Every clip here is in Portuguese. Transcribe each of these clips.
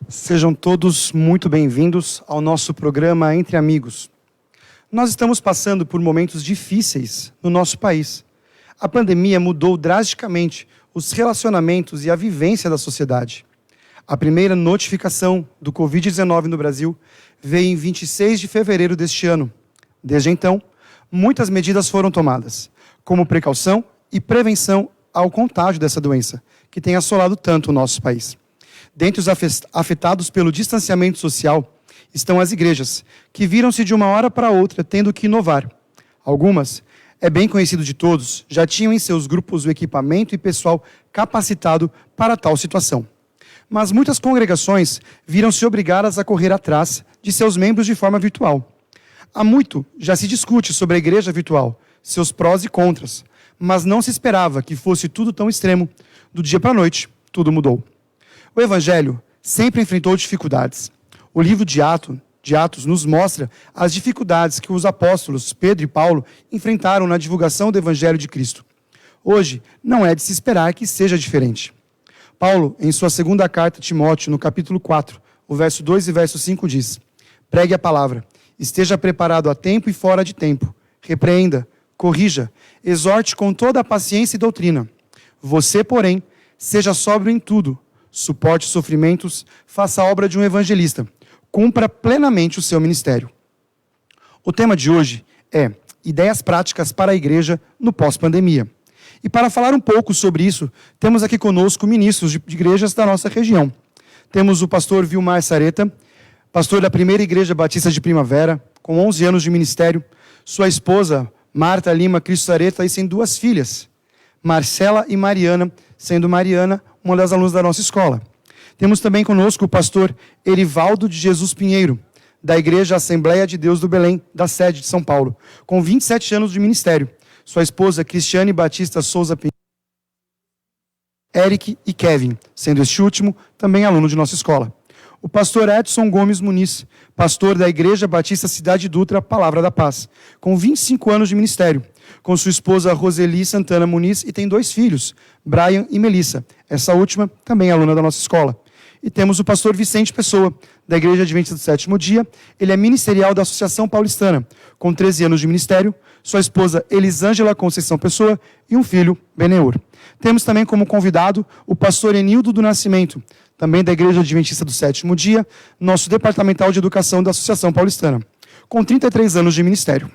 Sejam todos muito bem-vindos ao nosso programa Entre Amigos. Nós estamos passando por momentos difíceis no nosso país. A pandemia mudou drasticamente os relacionamentos e a vivência da sociedade. A primeira notificação do Covid-19 no Brasil veio em 26 de fevereiro deste ano. Desde então, muitas medidas foram tomadas, como precaução e prevenção ao contágio dessa doença, que tem assolado tanto o nosso país. Dentre os afetados pelo distanciamento social estão as igrejas, que viram-se de uma hora para outra tendo que inovar. Algumas, é bem conhecido de todos, já tinham em seus grupos o equipamento e pessoal capacitado para tal situação. Mas muitas congregações viram-se obrigadas a correr atrás de seus membros de forma virtual. Há muito já se discute sobre a igreja virtual, seus prós e contras, mas não se esperava que fosse tudo tão extremo. Do dia para a noite, tudo mudou. O Evangelho sempre enfrentou dificuldades. O livro de Atos nos mostra as dificuldades que os apóstolos Pedro e Paulo enfrentaram na divulgação do Evangelho de Cristo. Hoje, não é de se esperar que seja diferente. Paulo, em sua segunda carta a Timóteo, no capítulo 4, o verso 2 e verso 5 diz: pregue a palavra, esteja preparado a tempo e fora de tempo, repreenda, corrija, exorte com toda a paciência e doutrina. Você, porém, seja sóbrio em tudo, suporte sofrimentos, faça a obra de um evangelista, cumpra plenamente o seu ministério. O tema de hoje é ideias práticas para a igreja no pós-pandemia. E para falar um pouco sobre isso, temos aqui conosco ministros de igrejas da nossa região. Temos o pastor Vilmar Sareta, pastor da Primeira Igreja Batista de Primavera, com 11 anos de ministério, sua esposa, Marta Lima Cristo Sareta, e tem 2 filhas, Marcela e Mariana, sendo Mariana uma das alunas da nossa escola. Temos também conosco o pastor Erivaldo de Jesus Pinheiro, da Igreja Assembleia de Deus do Belém, da sede de São Paulo, com 27 anos de ministério. Sua esposa Cristiane Batista Souza Pinheiro, Eric e Kevin, sendo este último também aluno de nossa escola. O pastor Edson Gomes Muniz, pastor da Igreja Batista Cidade Dutra, Palavra da Paz, com 25 anos de ministério, com sua esposa Roseli Santana Muniz, e tem 2 filhos, Brian e Melissa, essa última também aluna da nossa escola. E temos o pastor Vicente Pessoa, da Igreja Adventista do Sétimo Dia. Ele é ministerial da Associação Paulistana, com 13 anos de ministério, sua esposa Elisângela Conceição Pessoa e um filho, Beneur. Temos também como convidado o pastor Enildo do Nascimento, também da Igreja Adventista do Sétimo Dia, nosso departamental de educação da Associação Paulistana, com 33 anos de ministério.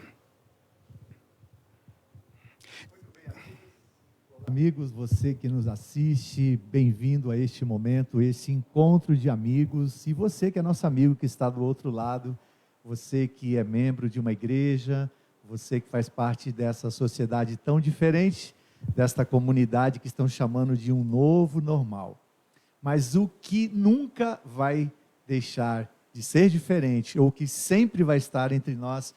Amigos, você que nos assiste, bem-vindo a este momento, este encontro de amigos. E você que é nosso amigo que está do outro lado, você que é membro de uma igreja, você que faz parte dessa sociedade tão diferente, desta comunidade que estão chamando de um novo normal. Mas o que nunca vai deixar de ser diferente, ou que sempre vai estar entre nós,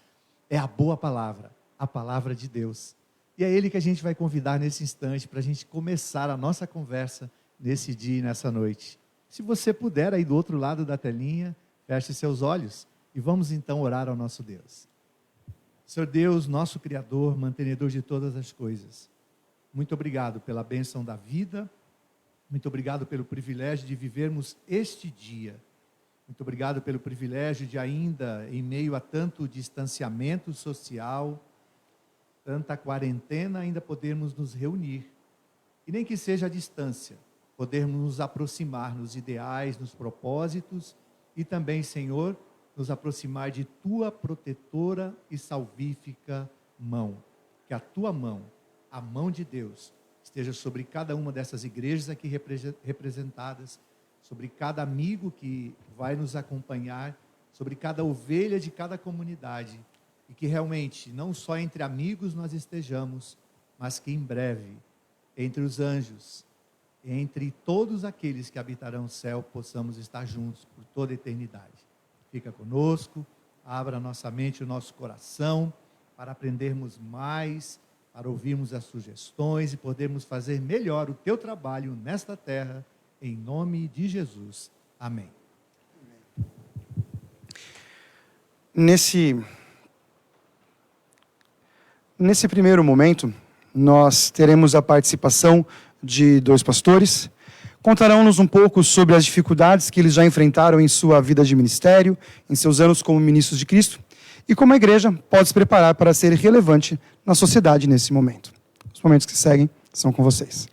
é a boa palavra, a palavra de Deus. E é Ele que a gente vai convidar nesse instante, para a gente começar a nossa conversa nesse dia e nessa noite. Se você puder, aí do outro lado da telinha, feche seus olhos e vamos então orar ao nosso Deus. Senhor Deus, nosso Criador, mantenedor de todas as coisas, muito obrigado pela bênção da vida, muito obrigado pelo privilégio de vivermos este dia. Muito obrigado pelo privilégio de ainda, em meio a tanto distanciamento social, tanta quarentena, ainda podermos nos reunir. E nem que seja à distância, podermos nos aproximar nos ideais, nos propósitos e também, Senhor, nos aproximar de Tua protetora e salvífica mão. Que a Tua mão, a mão de Deus, esteja sobre cada uma dessas igrejas aqui representadas, sobre cada amigo que vai nos acompanhar, sobre cada ovelha de cada comunidade, e que realmente, não só entre amigos nós estejamos, mas que em breve, entre os anjos, entre todos aqueles que habitarão o céu, possamos estar juntos por toda a eternidade. Fica conosco, abra nossa mente e o nosso coração, para aprendermos mais, para ouvirmos as sugestões e podermos fazer melhor o Teu trabalho nesta terra, em nome de Jesus. Amém. Nesse primeiro momento, nós teremos a participação de 2 pastores, Contarão-nos um pouco sobre as dificuldades que eles já enfrentaram em sua vida de ministério, em seus anos como ministros de Cristo, e como a igreja pode se preparar para ser relevante na sociedade nesse momento. Os momentos que seguem são com vocês.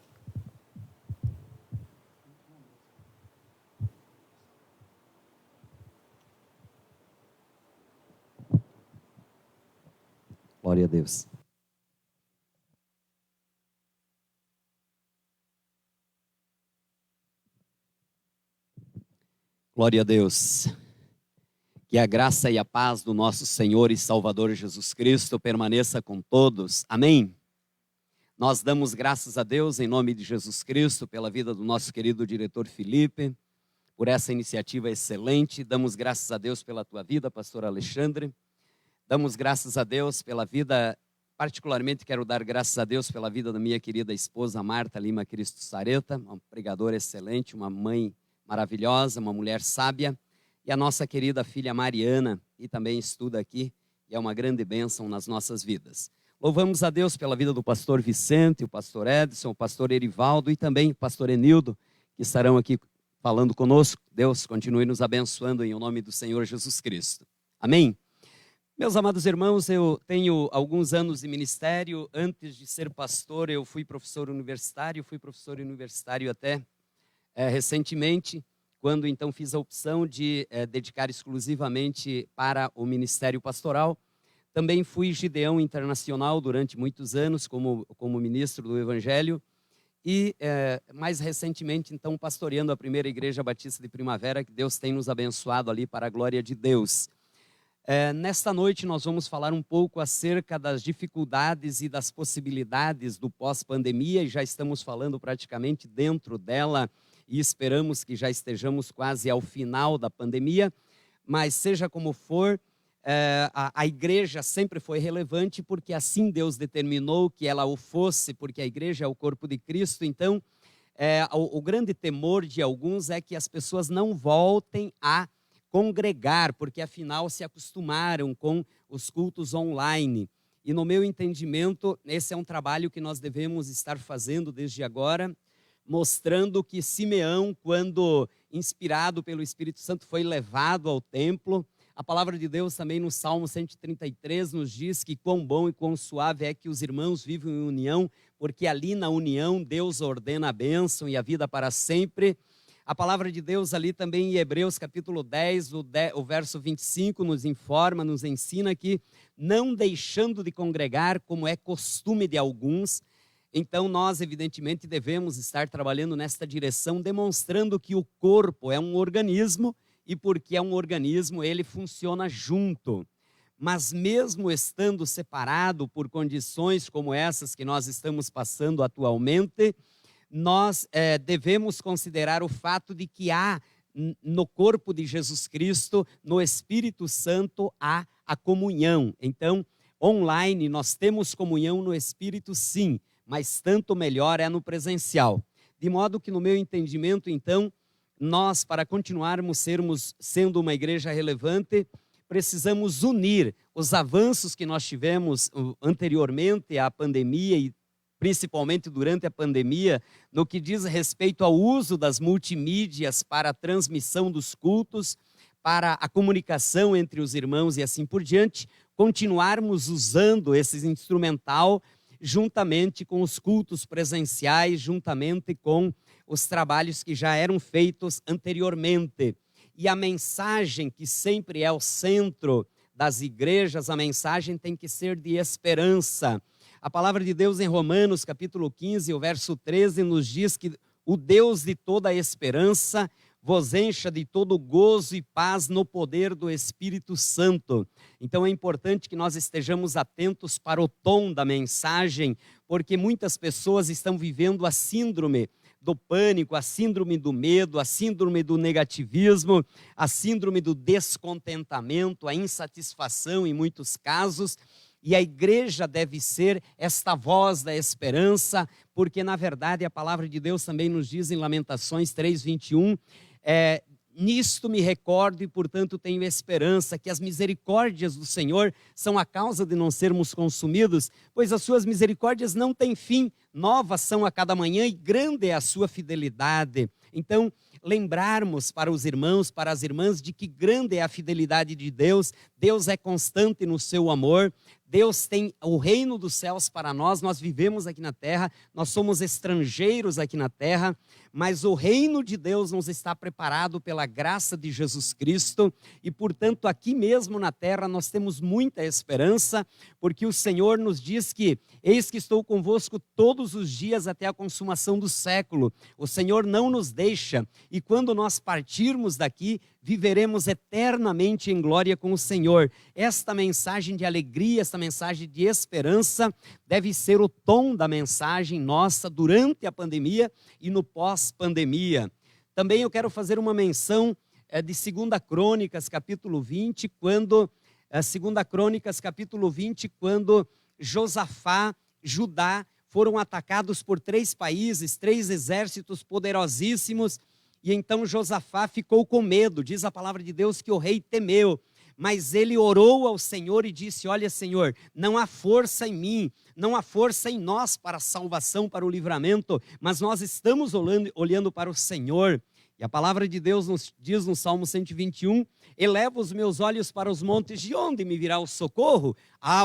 Glória a Deus. Glória a Deus. Que a graça e a paz do nosso Senhor e Salvador Jesus Cristo permaneça com todos. Amém? Nós damos graças a Deus em nome de Jesus Cristo pela vida do nosso querido diretor Felipe, por essa iniciativa excelente. Damos graças a Deus pela tua vida, pastor Alexandre. Damos graças a Deus pela vida, particularmente quero dar graças a Deus pela vida da minha querida esposa Marta Lima Cristo Sareta, uma pregadora excelente, uma mãe maravilhosa, uma mulher sábia, e a nossa querida filha Mariana, que também estuda aqui, e é uma grande bênção nas nossas vidas. Louvamos a Deus pela vida do pastor Vicente, o pastor Edson, o pastor Erivaldo e também o pastor Enildo, que estarão aqui falando conosco. Deus continue nos abençoando em nome do Senhor Jesus Cristo. Amém? Meus amados irmãos, eu tenho alguns anos de ministério. Antes de ser pastor, eu fui professor universitário até recentemente, quando então fiz a opção de dedicar exclusivamente para o ministério pastoral. Também fui Gideão Internacional durante muitos anos como ministro do Evangelho e mais recentemente então pastoreando a primeira Igreja Batista de Primavera, que Deus tem nos abençoado ali para a glória de Deus. Nesta noite nós vamos falar um pouco acerca das dificuldades e das possibilidades do pós-pandemia, e já estamos falando praticamente dentro dela e esperamos que já estejamos quase ao final da pandemia, mas seja como for, a igreja sempre foi relevante porque assim Deus determinou que ela o fosse, porque a igreja é o corpo de Cristo. Então o grande temor de alguns é que as pessoas não voltem a congregar, porque afinal se acostumaram com os cultos online. E no meu entendimento, esse é um trabalho que nós devemos estar fazendo desde agora, mostrando que Simeão, quando inspirado pelo Espírito Santo, foi levado ao templo. A palavra de Deus também no Salmo 133 nos diz que quão bom e quão suave é que os irmãos vivem em união, porque ali na união Deus ordena a bênção e a vida para sempre. A palavra de Deus ali também em Hebreus capítulo 10, o verso 25 nos informa, nos ensina que não deixando de congregar, como é costume de alguns. Então nós evidentemente devemos estar trabalhando nesta direção, demonstrando que o corpo é um organismo e porque é um organismo ele funciona junto. Mas mesmo estando separado por condições como essas que nós estamos passando atualmente, nós devemos considerar o fato de que há no corpo de Jesus Cristo, no Espírito Santo, há a comunhão. Então, online nós temos comunhão no Espírito sim, mas tanto melhor é no presencial. De modo que no meu entendimento, então, nós para continuarmos sendo uma igreja relevante, precisamos unir os avanços que nós tivemos anteriormente à pandemia e principalmente durante a pandemia, no que diz respeito ao uso das multimídias para a transmissão dos cultos, para a comunicação entre os irmãos e assim por diante, continuarmos usando esse instrumental juntamente com os cultos presenciais, juntamente com os trabalhos que já eram feitos anteriormente. E a mensagem que sempre é o centro das igrejas, a mensagem tem que ser de esperança. A palavra de Deus em Romanos, capítulo 15, o verso 13, nos diz que o Deus de toda a esperança vos encha de todo gozo e paz no poder do Espírito Santo. Então é importante que nós estejamos atentos para o tom da mensagem, porque muitas pessoas estão vivendo a síndrome do pânico, a síndrome do medo, a síndrome do negativismo, a síndrome do descontentamento, a insatisfação em muitos casos. E a igreja deve ser esta voz da esperança, porque na verdade a palavra de Deus também nos diz em Lamentações 3:21, nisto me recordo e portanto tenho esperança, que as misericórdias do Senhor são a causa de não sermos consumidos, pois as suas misericórdias não têm fim, novas são a cada manhã e grande é a sua fidelidade. Então, lembrarmos para os irmãos, para as irmãs, de que grande é a fidelidade de Deus. Deus é constante no seu amor. Deus tem o reino dos céus para nós. Nós vivemos aqui na terra, nós somos estrangeiros aqui na terra, mas o reino de Deus nos está preparado pela graça de Jesus Cristo e, portanto, aqui mesmo na terra nós temos muita esperança, porque o Senhor nos diz que eis que estou convosco todos os dias até a consumação do século. O Senhor não nos deixa e quando nós partirmos daqui, viveremos eternamente em glória com o Senhor. Esta mensagem de alegria, esta mensagem de esperança deve ser o tom da mensagem nossa durante a pandemia e no pós-pandemia. Também eu quero fazer uma menção de 2 Crônicas, capítulo 20, quando Josafá, Judá, foram atacados por 3 países, 3 exércitos poderosíssimos, e então Josafá ficou com medo. Diz a palavra de Deus que o rei temeu, mas ele orou ao Senhor e disse: olha, Senhor, não há força em mim, não há força em nós para a salvação, para o livramento, mas nós estamos olhando para o Senhor. E a palavra de Deus nos diz no Salmo 121, eleva os meus olhos para os montes, de onde me virá o socorro?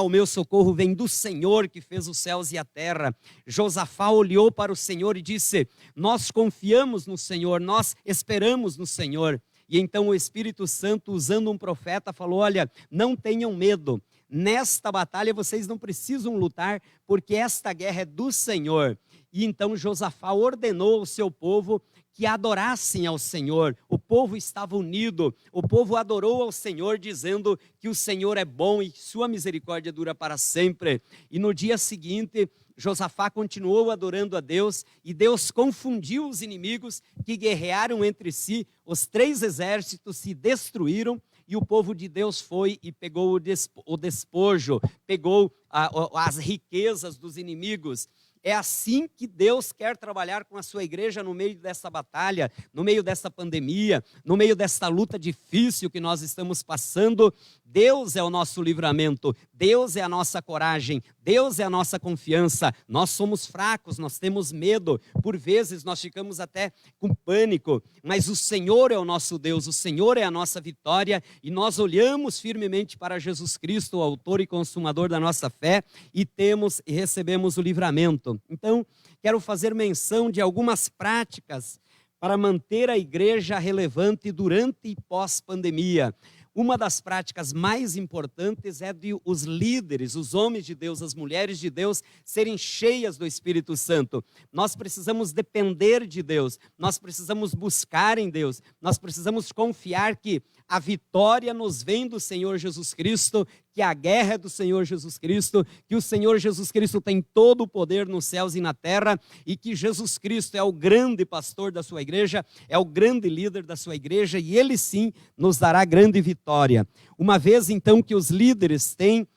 O meu socorro vem do Senhor que fez os céus e a terra. Josafá olhou para o Senhor e disse: nós confiamos no Senhor, nós esperamos no Senhor. E então o Espírito Santo, usando um profeta, falou: olha, não tenham medo, nesta batalha vocês não precisam lutar, porque esta guerra é do Senhor. E então Josafá ordenou ao seu povo que adorassem ao Senhor. O povo estava unido, o povo adorou ao Senhor, dizendo que o Senhor é bom e sua misericórdia dura para sempre. E no dia seguinte, Josafá continuou adorando a Deus, e Deus confundiu os inimigos que guerrearam entre si. Os 3 exércitos se destruíram, e o povo de Deus foi e pegou o despojo, pegou as riquezas dos inimigos. É assim que Deus quer trabalhar com a sua igreja no meio dessa batalha, no meio dessa pandemia, no meio dessa luta difícil que nós estamos passando. Deus é o nosso livramento, Deus é a nossa coragem, Deus é a nossa confiança. Nós somos fracos, nós temos medo, por vezes nós ficamos até com pânico, mas o Senhor é o nosso Deus, o Senhor é a nossa vitória, e nós olhamos firmemente para Jesus Cristo, o autor e consumador da nossa fé, e temos e recebemos o livramento. Então, quero fazer menção de algumas práticas para manter a igreja relevante durante e pós-pandemia. Uma das práticas mais importantes é de os líderes, os homens de Deus, as mulheres de Deus, serem cheias do Espírito Santo. Nós precisamos depender de Deus, nós precisamos buscar em Deus, nós precisamos confiar que a vitória nos vem do Senhor Jesus Cristo, que a guerra é do Senhor Jesus Cristo, que o Senhor Jesus Cristo tem todo o poder nos céus e na terra, e que Jesus Cristo é o grande pastor da sua igreja, é o grande líder da sua igreja, e Ele sim nos dará grande vitória. Uma vez então que os líderes têm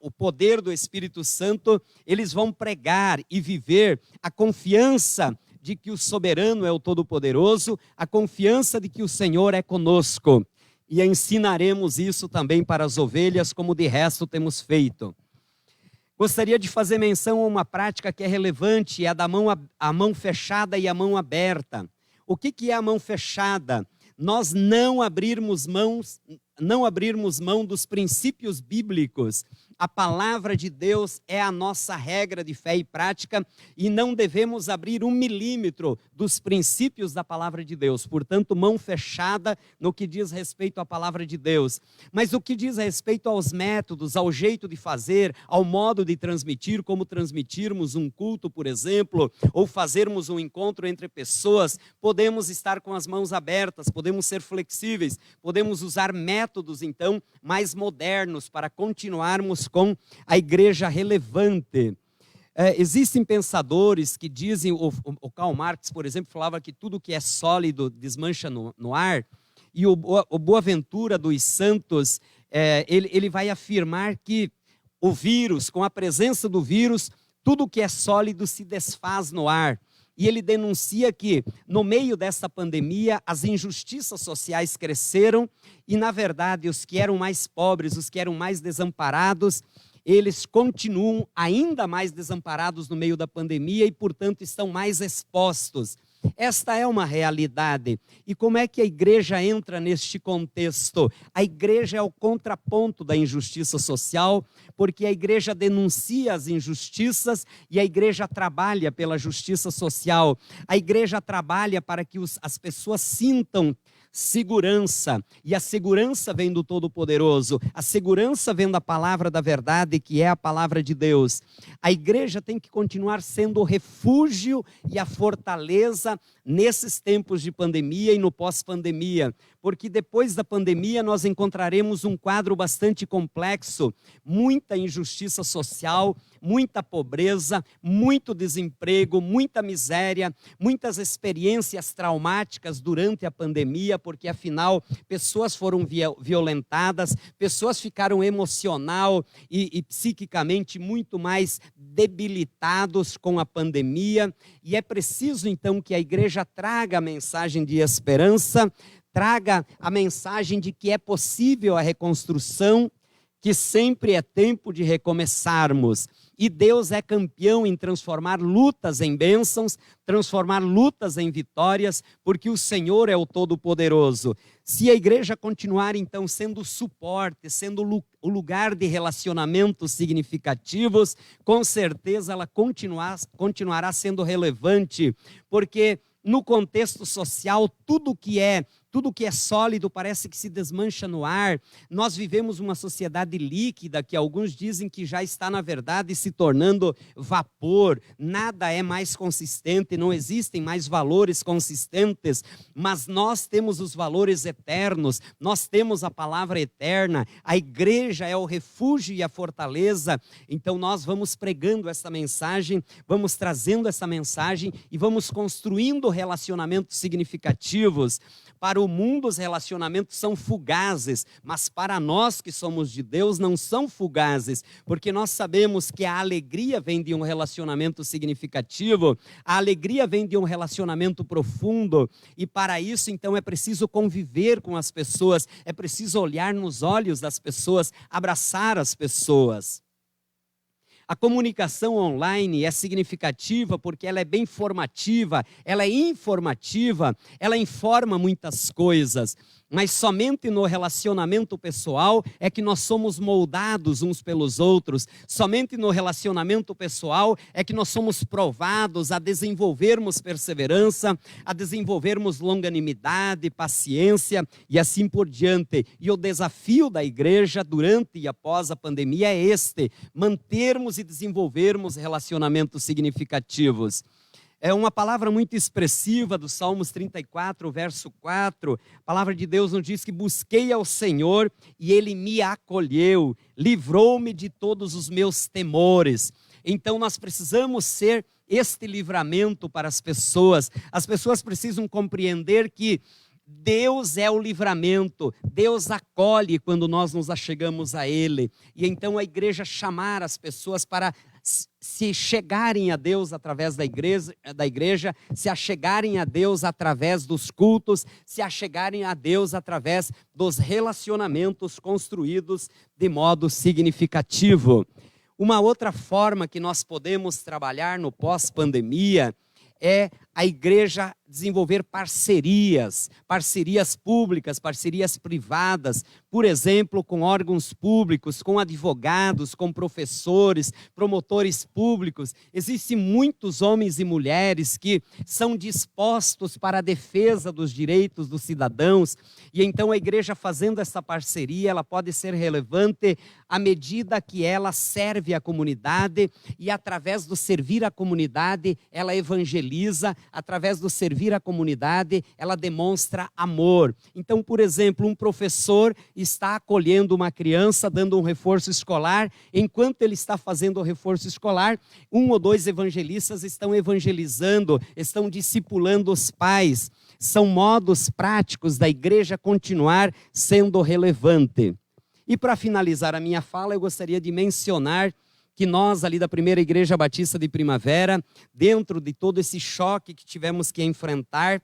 o poder do Espírito Santo, eles vão pregar e viver a confiança de que o soberano é o Todo-Poderoso, a confiança de que o Senhor é conosco. E ensinaremos isso também para as ovelhas, como de resto temos feito. Gostaria de fazer menção a uma prática que é relevante, é a da mão fechada e a mão aberta. O que é a mão fechada? Nós não abrirmos mão dos princípios bíblicos. A palavra de Deus é a nossa regra de fé e prática, e não devemos abrir 1 milímetro dos princípios da palavra de Deus. Portanto, mão fechada no que diz respeito à palavra de Deus. Mas o que diz respeito aos métodos, ao jeito de fazer, ao modo de transmitir, como transmitirmos um culto, por exemplo, ou fazermos um encontro entre pessoas, podemos estar com as mãos abertas, podemos ser flexíveis, podemos usar métodos, então, mais modernos para continuarmos com a igreja relevante. Existem pensadores que dizem, o Karl Marx, por exemplo, falava que tudo que é sólido desmancha no ar, e o Boaventura dos Santos, ele vai afirmar que o vírus, com a presença do vírus, tudo que é sólido se desfaz no ar. E ele denuncia que, no meio dessa pandemia, as injustiças sociais cresceram e, na verdade, os que eram mais pobres, os que eram mais desamparados, eles continuam ainda mais desamparados no meio da pandemia e, portanto, estão mais expostos. Esta é uma realidade. E como é que a igreja entra neste contexto? A igreja é o contraponto da injustiça social, porque a igreja denuncia as injustiças e a igreja trabalha pela justiça social. A igreja trabalha para que as pessoas sintam segurança, e a segurança vem do Todo-Poderoso, a segurança vem da palavra da verdade, que é a palavra de Deus. A igreja tem que continuar sendo o refúgio e a fortaleza nesses tempos de pandemia e no pós-pandemia, porque depois da pandemia nós encontraremos um quadro bastante complexo, muita injustiça social, muita pobreza, muito desemprego, muita miséria, muitas experiências traumáticas durante a pandemia, porque afinal pessoas foram violentadas, pessoas ficaram emocional e psiquicamente muito mais debilitados com a pandemia, e é preciso então que a igreja traga a mensagem de esperança, traga a mensagem de que é possível a reconstrução, que sempre é tempo de recomeçarmos. E Deus é campeão em transformar lutas em bênçãos, transformar lutas em vitórias, porque o Senhor é o Todo-Poderoso. Se a igreja continuar, então, sendo suporte, sendo o lugar de relacionamentos significativos, com certeza ela continuará sendo relevante, porque no contexto social, tudo que é sólido parece que se desmancha no ar. Nós vivemos uma sociedade líquida que alguns dizem que já está, na verdade, se tornando vapor. Nada é mais consistente, não existem mais valores consistentes, mas nós temos os valores eternos, nós temos a palavra eterna, a igreja é o refúgio e a fortaleza. Então nós vamos pregando essa mensagem, vamos trazendo essa mensagem e vamos construindo relacionamentos significativos. Para o mundo os relacionamentos são fugazes, mas para nós que somos de Deus não são fugazes, porque nós sabemos que a alegria vem de um relacionamento significativo, a alegria vem de um relacionamento profundo, e para isso então é preciso conviver com as pessoas, é preciso olhar nos olhos das pessoas, abraçar as pessoas. A comunicação online é significativa porque ela é bem formativa, ela é informativa, ela informa muitas coisas, mas somente no relacionamento pessoal é que nós somos moldados uns pelos outros, somente no relacionamento pessoal é que nós somos provados a desenvolvermos perseverança, a desenvolvermos longanimidade, paciência e assim por diante. E o desafio da igreja durante e após a pandemia é mantermos e desenvolvermos relacionamentos significativos. É uma palavra muito expressiva do Salmos 34, verso 4. A palavra de Deus nos diz que busquei ao Senhor e Ele me acolheu, livrou-me de todos os meus temores. Então nós precisamos ser este livramento para as pessoas. As pessoas precisam compreender que Deus é o livramento, Deus acolhe quando nós nos achegamos a Ele. E então a igreja chamar as pessoas para se chegarem a Deus através da igreja, se achegarem a Deus através dos cultos, se achegarem a Deus através dos relacionamentos construídos de modo significativo. Uma outra forma que nós podemos trabalhar no pós-pandemia é a igreja desenvolver parcerias públicas, parcerias privadas, por exemplo, com órgãos públicos, com advogados, com professores, promotores públicos. Existem muitos homens e mulheres que são dispostos para a defesa dos direitos dos cidadãos, e então a igreja fazendo essa parceria, ela pode ser relevante à medida que ela serve a comunidade, e através do servir a comunidade, ela evangeliza, através do servir a comunidade, ela demonstra amor. Então, por exemplo, um professor está acolhendo uma criança, dando um reforço escolar. Enquanto ele está fazendo o reforço escolar, 1 ou 2 evangelistas estão evangelizando, estão discipulando os pais. São modos práticos da igreja continuar sendo relevante. E para finalizar a minha fala, eu gostaria de mencionar que nós ali da Primeira Igreja Batista de Primavera, dentro de todo esse choque que tivemos que enfrentar,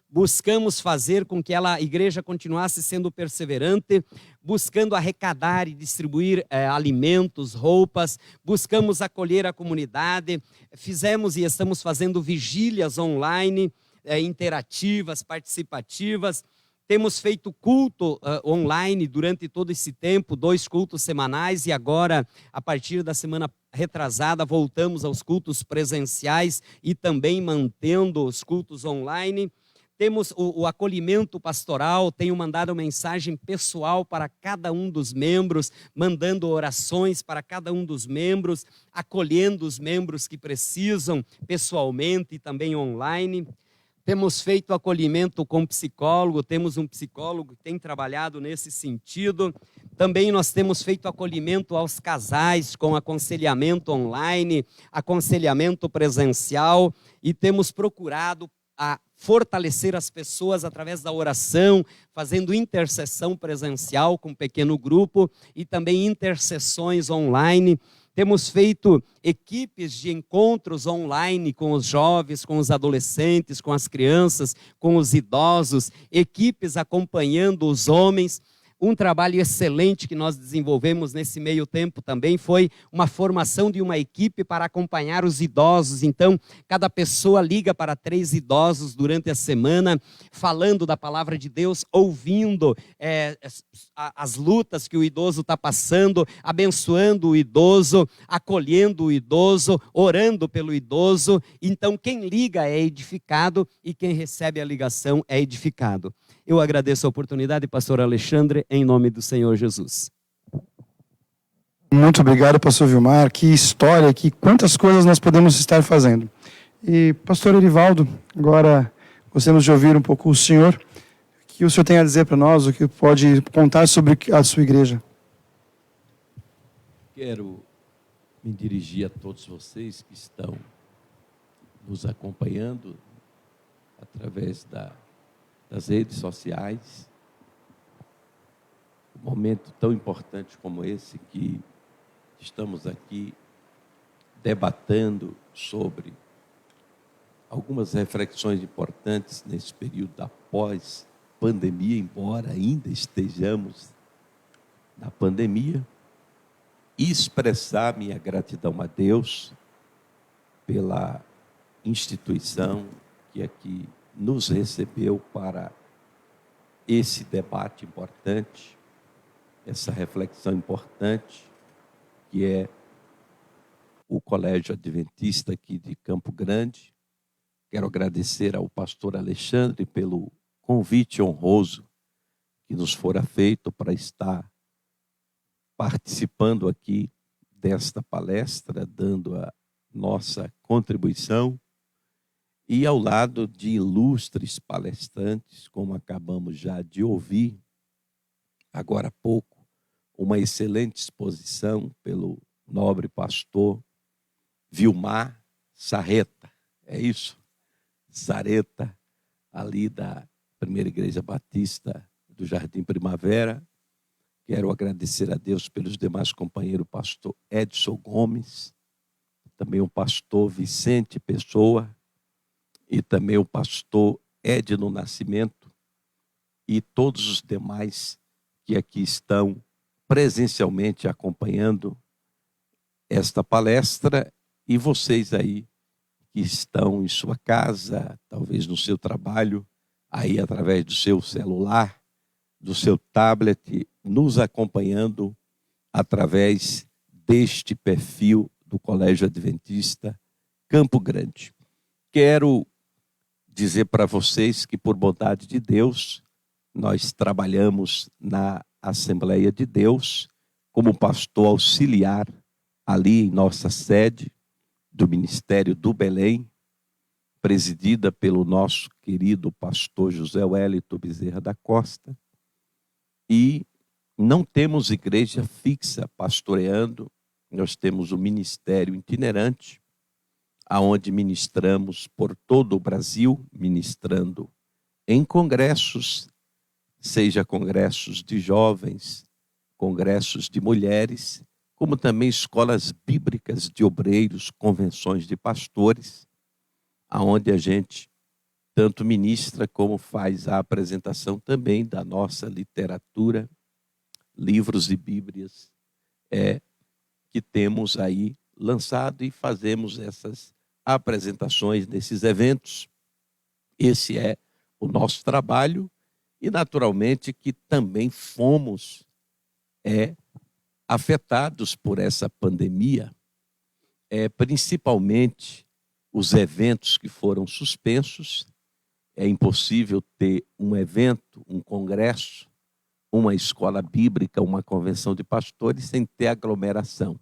buscamos fazer com que a igreja continuasse sendo perseverante, buscando arrecadar e distribuir alimentos, roupas, buscamos acolher a comunidade, fizemos e estamos fazendo vigílias online, interativas, participativas. Temos feito culto online durante todo esse tempo, 2 cultos semanais, e agora, a partir da semana retrasada, voltamos aos cultos presenciais e também mantendo os cultos online. Temos o acolhimento pastoral, tenho mandado mensagem pessoal para cada um dos membros, mandando orações para cada um dos membros, acolhendo os membros que precisam pessoalmente e também online. Temos feito acolhimento com psicólogo, temos um psicólogo que tem trabalhado nesse sentido. Também nós temos feito acolhimento aos casais com aconselhamento online, aconselhamento presencial, e temos procurado fortalecer as pessoas através da oração, fazendo intercessão presencial com um pequeno grupo e também intercessões online. Temos feito equipes de encontros online com os jovens, com os adolescentes, com as crianças, com os idosos, equipes acompanhando os homens. Um trabalho excelente que nós desenvolvemos nesse meio tempo também foi uma formação de uma equipe para acompanhar os idosos. Então, cada pessoa liga para 3 idosos durante a semana, falando da palavra de Deus, ouvindo as lutas que o idoso está passando, abençoando o idoso, acolhendo o idoso, orando pelo idoso. Então, quem liga é edificado e quem recebe a ligação é edificado. Eu agradeço a oportunidade, pastor Alexandre, em nome do Senhor Jesus. Muito obrigado, pastor Vilmar. Que história, quantas coisas nós podemos estar fazendo. E, pastor Erivaldo, agora gostaríamos de ouvir um pouco o senhor. O que o senhor tem a dizer para nós, o que pode contar sobre a sua igreja? Quero me dirigir a todos vocês que estão nos acompanhando através das redes sociais. Um momento tão importante como esse, que estamos aqui debatendo sobre algumas reflexões importantes nesse período da pós-pandemia, embora ainda estejamos na pandemia, e expressar minha gratidão a Deus pela instituição que aqui nos recebeu para esse debate importante, essa reflexão importante, que é o Colégio Adventista aqui de Campo Grande. Quero agradecer ao pastor Alexandre pelo convite honroso que nos fora feito para estar participando aqui desta palestra, dando a nossa contribuição, e ao lado de ilustres palestrantes, como acabamos já de ouvir, agora há pouco, uma excelente exposição pelo nobre pastor Vilmar Sarreta, é isso? Sarreta, ali da Primeira Igreja Batista do Jardim Primavera. Quero agradecer a Deus pelos demais companheiros, o pastor Edson Gomes, também o pastor Vicente Pessoa, e também o pastor Edno Nascimento, e todos os demais que aqui estão presencialmente acompanhando esta palestra, e vocês aí que estão em sua casa, talvez no seu trabalho, aí através do seu celular, do seu tablet, nos acompanhando através deste perfil do Colégio Adventista Campo Grande. Quero dizer para vocês que, por bondade de Deus, nós trabalhamos na Assembleia de Deus como pastor auxiliar ali em nossa sede do Ministério do Belém, presidida pelo nosso querido pastor José Wellington Bezerra da Costa, e não temos igreja fixa pastoreando, nós temos o ministério itinerante, aonde ministramos por todo o Brasil, ministrando em congressos, seja congressos de jovens, congressos de mulheres, como também escolas bíblicas de obreiros, convenções de pastores, aonde a gente tanto ministra como faz a apresentação também da nossa literatura, livros e bíblias que temos aí lançado, e fazemos essas apresentações nesses eventos. Esse é o nosso trabalho e, naturalmente, que também fomos afetados por essa pandemia, principalmente os eventos que foram suspensos. É impossível ter um evento, um congresso, uma escola bíblica, uma convenção de pastores sem ter aglomeração.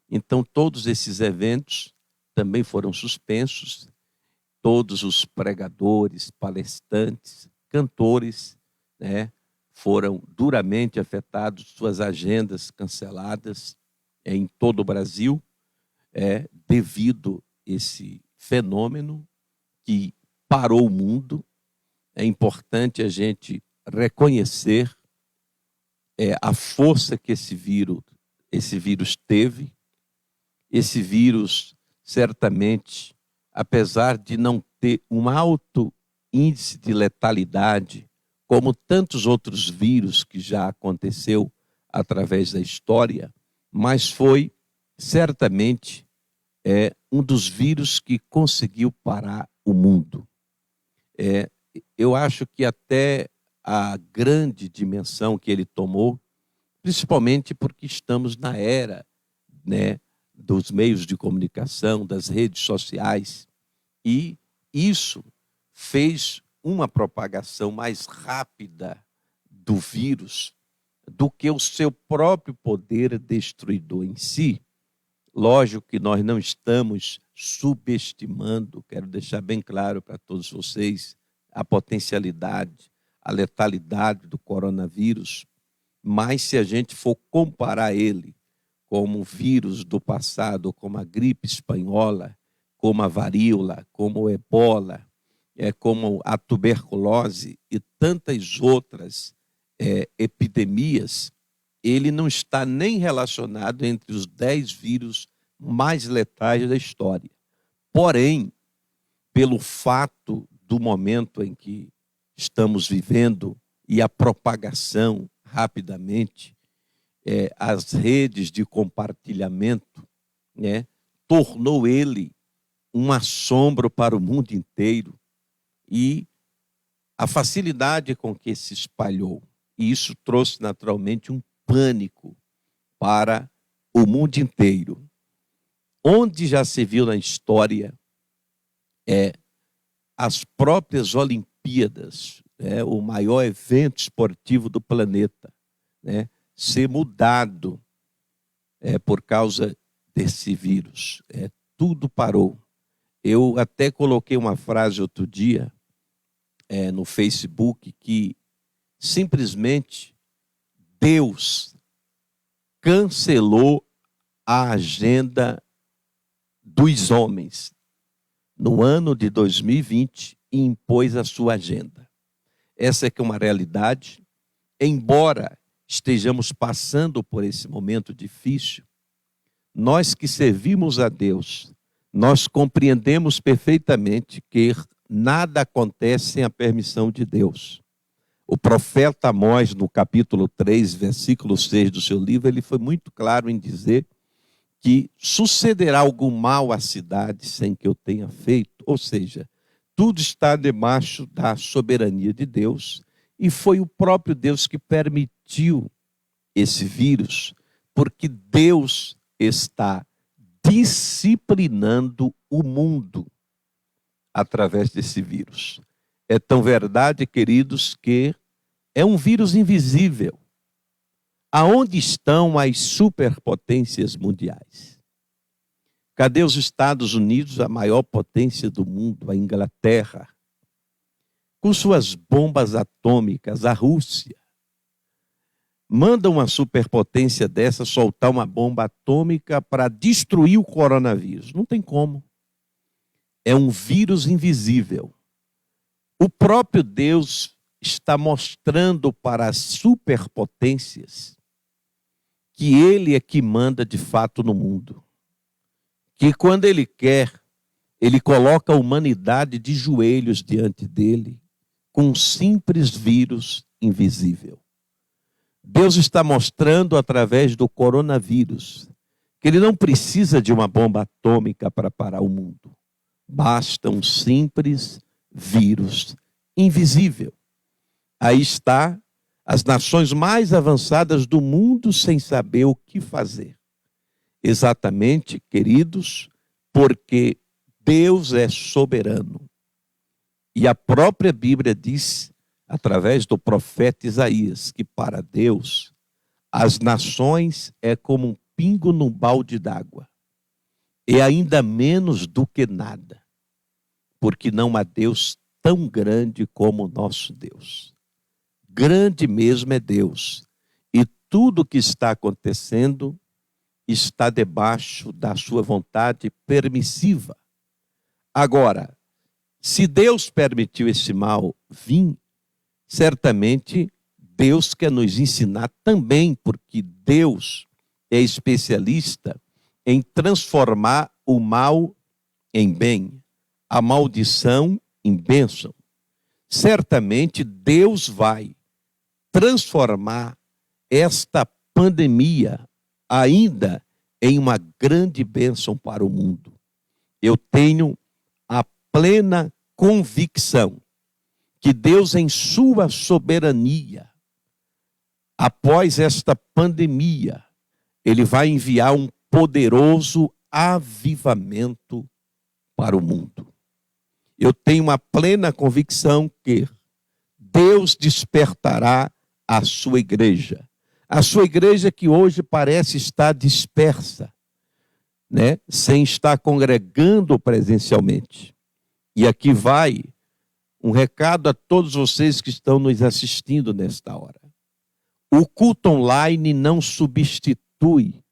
Então, todos esses eventos também foram suspensos. Todos os pregadores, palestrantes, cantores, foram duramente afetados, suas agendas canceladas em todo o Brasil, devido a esse fenômeno que parou o mundo. É importante a gente reconhecer a força que esse vírus teve. Esse vírus, certamente, apesar de não ter um alto índice de letalidade, como tantos outros vírus que já aconteceu através da história, mas foi certamente um dos vírus que conseguiu parar o mundo. Eu acho que até a grande dimensão que ele tomou, principalmente porque estamos na era, dos meios de comunicação, das redes sociais, e isso fez uma propagação mais rápida do vírus do que o seu próprio poder destruidor em si. Lógico que nós não estamos subestimando, quero deixar bem claro para todos vocês, a potencialidade, a letalidade do coronavírus, mas se a gente for comparar ele como vírus do passado, como a gripe espanhola, como a varíola, como o ebola, como a tuberculose e tantas outras epidemias, ele não está nem relacionado entre os 10 vírus mais letais da história. Porém, pelo fato do momento em que estamos vivendo e a propagação rapidamente, as redes de compartilhamento, tornou ele um assombro para o mundo inteiro, e a facilidade com que se espalhou. E isso trouxe naturalmente um pânico para o mundo inteiro. Onde já se viu na história as próprias Olimpíadas, o maior evento esportivo do planeta, ser mudado por causa desse vírus. Tudo parou. Eu até coloquei uma frase outro dia no Facebook que simplesmente Deus cancelou a agenda dos homens no ano de 2020 e impôs a sua agenda. Essa é que é uma realidade. Embora estejamos passando por esse momento difícil, nós que servimos a Deus, nós compreendemos perfeitamente que nada acontece sem a permissão de Deus. O profeta Amós, no capítulo 3, versículo 6 do seu livro, ele foi muito claro em dizer que sucederá algum mal à cidade sem que eu tenha feito. Ou seja, tudo está debaixo da soberania de Deus, e foi o próprio Deus que permitiu esse vírus, porque Deus está disciplinando o mundo através desse vírus. É tão verdade, queridos, que é um vírus invisível. Aonde estão as superpotências mundiais? Cadê os Estados Unidos, a maior potência do mundo, a Inglaterra? Com suas bombas atômicas, a Rússia. Manda uma superpotência dessa soltar uma bomba atômica para destruir o coronavírus. Não tem como. É um vírus invisível. O próprio Deus está mostrando para as superpotências que Ele é que manda de fato no mundo. Que quando Ele quer, Ele coloca a humanidade de joelhos diante dEle com um simples vírus invisível. Deus está mostrando através do coronavírus que Ele não precisa de uma bomba atômica para parar o mundo. Basta um simples vírus invisível. Aí está as nações mais avançadas do mundo sem saber o que fazer. Exatamente, queridos, porque Deus é soberano. E a própria Bíblia diz, através do profeta Isaías, que para Deus as nações é como um pingo num balde d'água. É ainda menos do que nada, porque não há Deus tão grande como o nosso Deus. Grande mesmo é Deus, e tudo que está acontecendo está debaixo da sua vontade permissiva. Agora, se Deus permitiu esse mal vir, certamente Deus quer nos ensinar também, porque Deus é especialista em transformar o mal em bem, a maldição em bênção. Certamente Deus vai transformar esta pandemia ainda em uma grande bênção para o mundo. Eu tenho a plena convicção que Deus, em sua soberania, após esta pandemia, Ele vai enviar um poderoso avivamento para o mundo. Eu tenho uma plena convicção que Deus despertará a sua igreja. A sua igreja que hoje parece estar dispersa, né? Sem estar congregando presencialmente. E aqui vai um recado a todos vocês que estão nos assistindo nesta hora. O culto online não substitui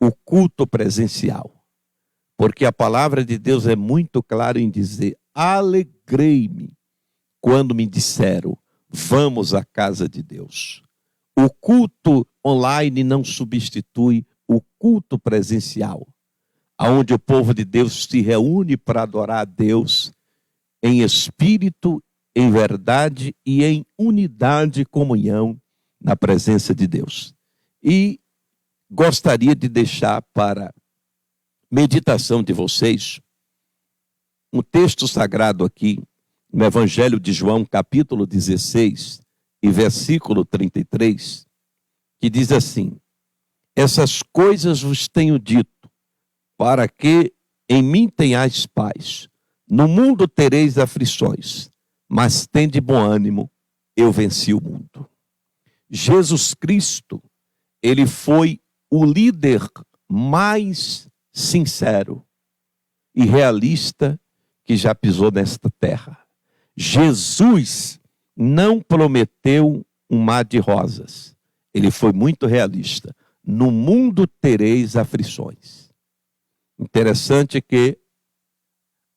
o culto presencial, porque a palavra de Deus é muito clara em dizer: alegrei-me quando me disseram, vamos à casa de Deus. O culto online não substitui o culto presencial, onde o povo de Deus se reúne para adorar a Deus em espírito, em verdade e em unidade e comunhão na presença de Deus. E gostaria de deixar para meditação de vocês um texto sagrado aqui, no Evangelho de João, capítulo 16, e versículo 33, que diz assim: essas coisas vos tenho dito, para que em mim tenhais paz. No mundo tereis aflições, mas tende bom ânimo, eu venci o mundo. Jesus Cristo, ele foi o líder mais sincero e realista que já pisou nesta terra. Jesus não prometeu um mar de rosas. Ele foi muito realista. No mundo tereis aflições. Interessante que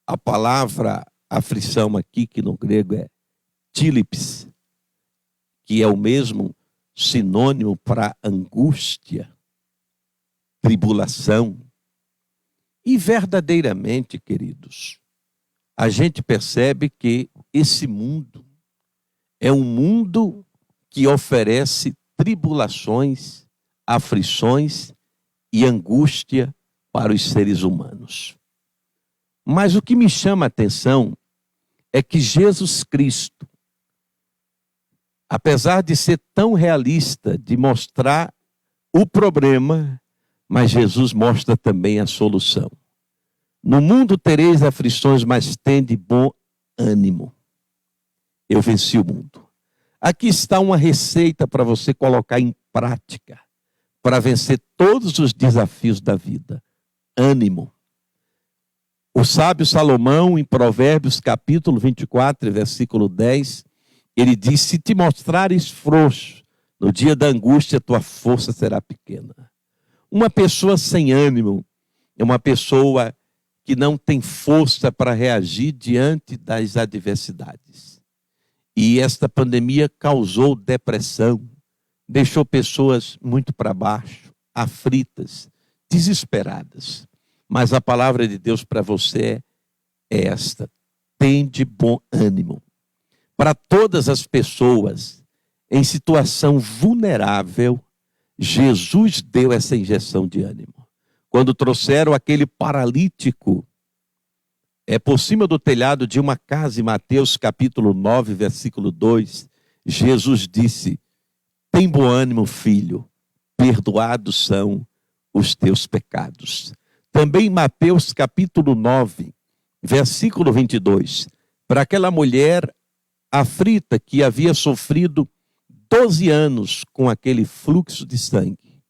a palavra aflição aqui, que no grego é tílips, que é o mesmo sinônimo para angústia, tribulação. E verdadeiramente, queridos, a gente percebe que esse mundo é um mundo que oferece tribulações, aflições e angústia para os seres humanos. Mas o que me chama a atenção é que Jesus Cristo, apesar de ser tão realista, de mostrar o problema, mas Jesus mostra também a solução. No mundo tereis aflições, mas tende bom ânimo. Eu venci o mundo. Aqui está uma receita para você colocar em prática, para vencer todos os desafios da vida. Ânimo. O sábio Salomão, em Provérbios capítulo 24, versículo 10, ele diz: se te mostrares frouxo, no dia da angústia tua força será pequena. Uma pessoa sem ânimo é uma pessoa que não tem força para reagir diante das adversidades. E esta pandemia causou depressão, deixou pessoas muito para baixo, aflitas, desesperadas. Mas a palavra de Deus para você é esta: tende bom ânimo. Para todas as pessoas em situação vulnerável, Jesus deu essa injeção de ânimo. Quando trouxeram aquele paralítico É por cima do telhado de uma casa, em Mateus capítulo 9, versículo 2, Jesus disse: tem bom ânimo, filho, perdoados são os teus pecados. Também em Mateus capítulo 9, versículo 22, para aquela mulher aflita que havia sofrido 12 anos com aquele fluxo de sangue,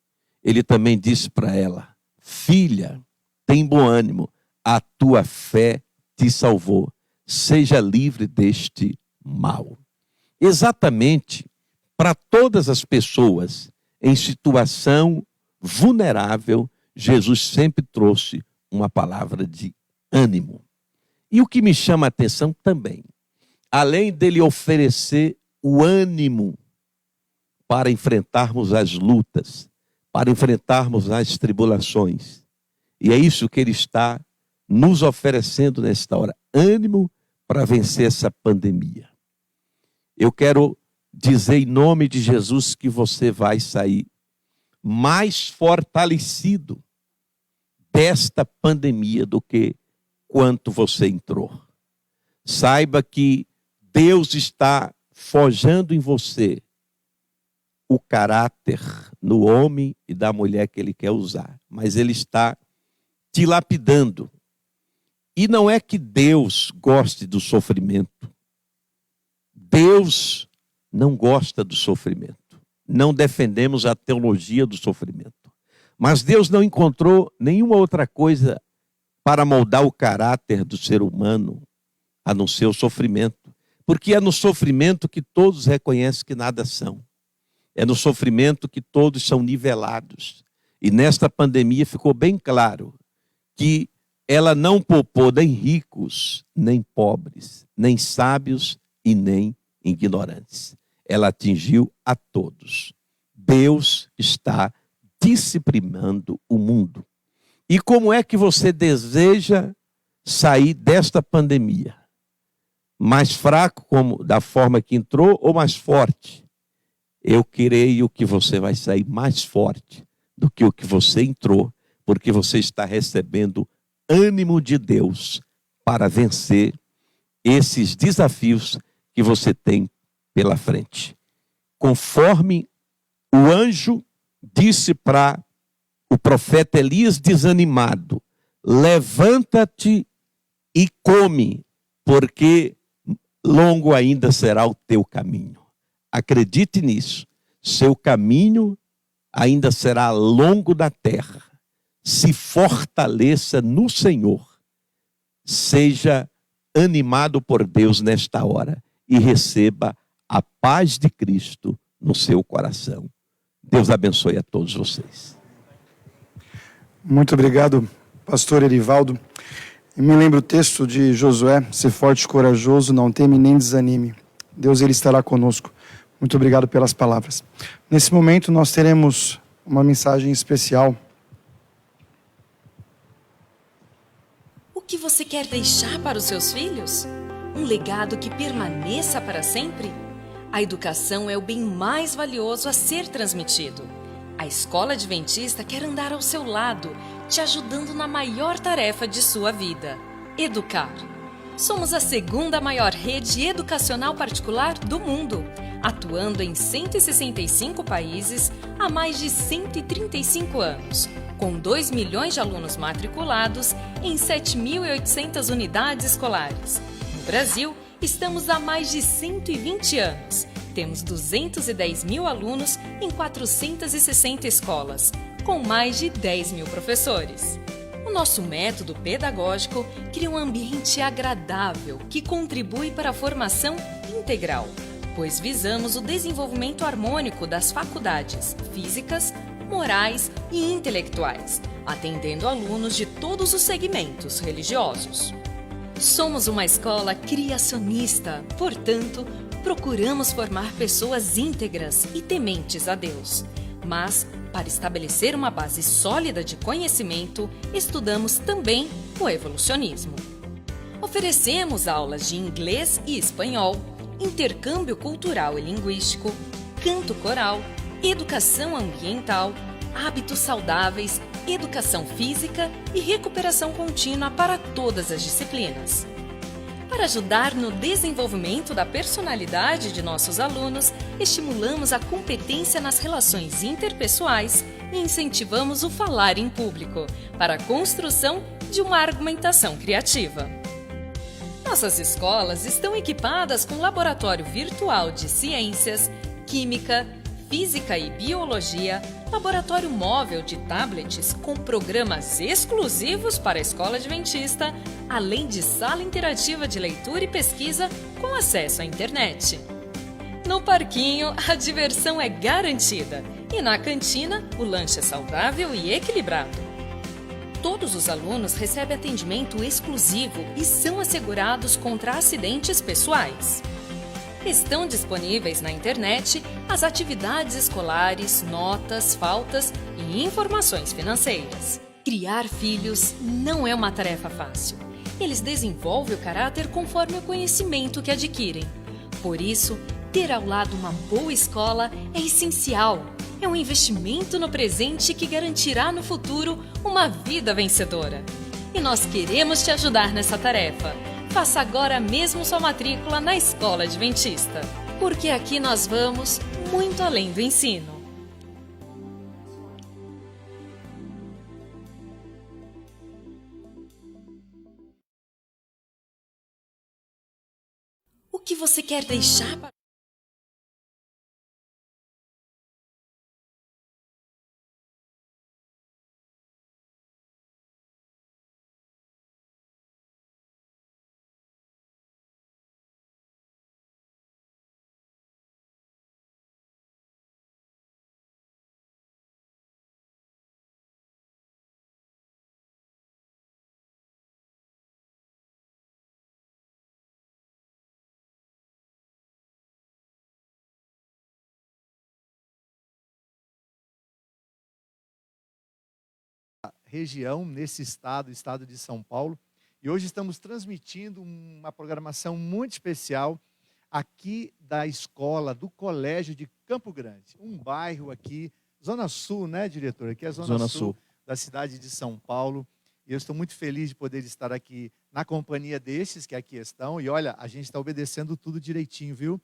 ele também disse para ela: filha, tem bom ânimo, a tua fé te salvou, seja livre deste mal. Exatamente para todas as pessoas em situação vulnerável, Jesus sempre trouxe uma palavra de ânimo. E o que me chama a atenção também, além dele oferecer o ânimo para enfrentarmos as lutas, para enfrentarmos as tribulações, e é isso que ele está nos oferecendo nesta hora, ânimo para vencer essa pandemia. Eu quero dizer em nome de Jesus que você vai sair mais fortalecido desta pandemia do que quanto você entrou. Saiba que Deus está forjando em você o caráter no homem e da mulher que Ele quer usar, mas Ele está te lapidando. E não é que Deus goste do sofrimento. Deus não gosta do sofrimento. Não defendemos a teologia do sofrimento. Mas Deus não encontrou nenhuma outra coisa para moldar o caráter do ser humano, a não ser o sofrimento. Porque é no sofrimento que todos reconhecem que nada são. É no sofrimento que todos são nivelados. E nesta pandemia ficou bem claro que ela não poupou nem ricos, nem pobres, nem sábios e nem ignorantes. Ela atingiu a todos. Deus está disciplinando o mundo. E como é que você deseja sair desta pandemia? Mais fraco, como da forma que entrou, ou mais forte? Eu creio que você vai sair mais forte do que o que você entrou, porque você está recebendo ânimo de Deus para vencer esses desafios que você tem pela frente. Conforme o anjo disse para o profeta Elias desanimado: levanta-te e come, porque longo ainda será o teu caminho. Acredite nisso. Seu caminho ainda será longo da terra. Se fortaleça no Senhor. Seja animado por Deus nesta hora e receba a paz de Cristo no seu coração. Deus abençoe a todos vocês. Muito obrigado, pastor Erivaldo. Eu me lembro o texto de Josué: ser forte e corajoso, não teme nem desanime. Deus, Ele estará conosco. Muito obrigado pelas palavras. Nesse momento nós teremos uma mensagem especial. O que você quer deixar para os seus filhos? Um legado que permaneça para sempre? A educação é o bem mais valioso a ser transmitido. A Escola Adventista quer andar ao seu lado, te ajudando na maior tarefa de sua vida: educar. Somos a segunda maior rede educacional particular do mundo, atuando em 165 países há mais de 135 anos, com 2 milhões de alunos matriculados em 7.800 unidades escolares. No Brasil, estamos há mais de 120 anos. Temos 210 mil alunos em 460 escolas, com mais de 10 mil professores. O nosso método pedagógico cria um ambiente agradável que contribui para a formação integral, pois visamos o desenvolvimento harmônico das faculdades físicas, morais e intelectuais, atendendo alunos de todos os segmentos religiosos. Somos uma escola criacionista, portanto, procuramos formar pessoas íntegras e tementes a Deus. Mas, para estabelecer uma base sólida de conhecimento, estudamos também o evolucionismo. Oferecemos aulas de inglês e espanhol, intercâmbio cultural e linguístico, canto coral, educação ambiental, hábitos saudáveis, educação física e recuperação contínua para todas as disciplinas. Para ajudar no desenvolvimento da personalidade de nossos alunos, estimulamos a competência nas relações interpessoais e incentivamos o falar em público, para a construção de uma argumentação criativa. Nossas escolas estão equipadas com laboratório virtual de ciências, química, física e biologia, laboratório móvel de tablets com programas exclusivos para a escola adventista, além de sala interativa de leitura e pesquisa com acesso à internet. No parquinho, a diversão é garantida e na cantina, o lanche é saudável e equilibrado. Todos os alunos recebem atendimento exclusivo e são assegurados contra acidentes pessoais. Estão disponíveis na internet as atividades escolares, notas, faltas e informações financeiras. Criar filhos não é uma tarefa fácil. Eles desenvolvem o caráter conforme o conhecimento que adquirem. Por isso, ter ao lado uma boa escola é essencial. É um investimento no presente que garantirá no futuro uma vida vencedora. E nós queremos te ajudar nessa tarefa. Faça agora mesmo sua matrícula na Escola Adventista, porque aqui nós vamos muito além do ensino. O que você quer deixar para... região, nesse estado de São Paulo. E hoje estamos transmitindo uma programação muito especial aqui da escola, do Colégio de Campo Grande. Um bairro aqui, Zona Sul, né, diretor? Aqui é a Zona Sul da cidade de São Paulo. E eu estou muito feliz de poder estar aqui na companhia destes que aqui estão. E olha, a gente está obedecendo tudo direitinho, viu?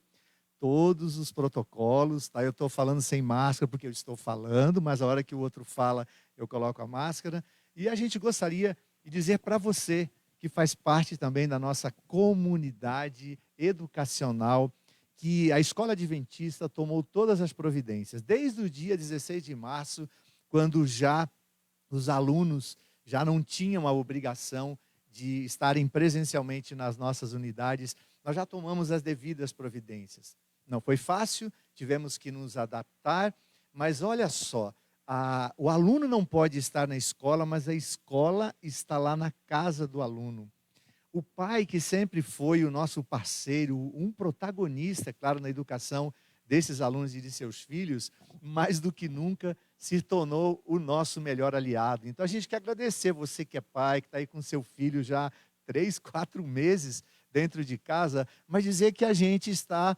Todos os protocolos, tá? Eu estou falando sem máscara porque eu estou falando, mas a hora que o outro fala, eu coloco a máscara. E a gente gostaria de dizer para você, que faz parte também da nossa comunidade educacional, que a Escola Adventista tomou todas as providências. Desde o dia 16 de março, quando já os alunos já não tinham a obrigação de estarem presencialmente nas nossas unidades, nós já tomamos as devidas providências. Não foi fácil, tivemos que nos adaptar, mas olha só, o aluno não pode estar na escola, mas a escola está lá na casa do aluno. O pai, que sempre foi o nosso parceiro, um protagonista, claro, na educação desses alunos e de seus filhos, mais do que nunca se tornou o nosso melhor aliado. Então a gente quer agradecer você que é pai, que está aí com seu filho já 3, 4 meses dentro de casa, mas dizer que a gente está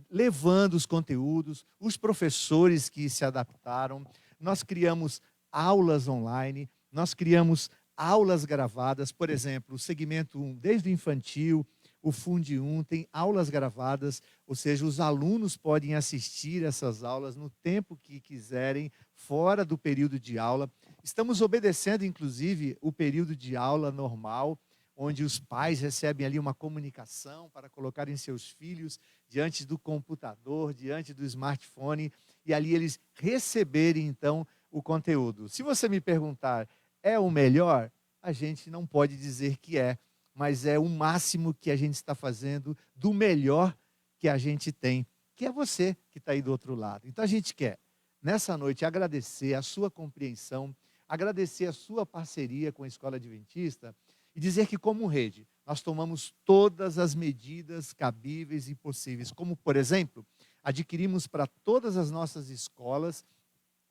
levando os conteúdos, os professores que se adaptaram. Nós criamos aulas online, nós criamos aulas gravadas, por exemplo, o segmento 1, desde o infantil, o Fundi 1, tem aulas gravadas, ou seja, os alunos podem assistir essas aulas no tempo que quiserem, fora do período de aula. Estamos obedecendo, inclusive, o período de aula normal, onde os pais recebem ali uma comunicação para colocarem seus filhos diante do computador, diante do smartphone, e ali eles receberem, então, o conteúdo. Se você me perguntar, é o melhor? A gente não pode dizer que é, mas é o máximo que a gente está fazendo do melhor que a gente tem, que é você que está aí do outro lado. Então a gente quer, nessa noite, agradecer a sua compreensão, agradecer a sua parceria com a Escola Adventista e dizer que, como rede, nós tomamos todas as medidas cabíveis e possíveis, como, por exemplo, adquirimos para todas as nossas escolas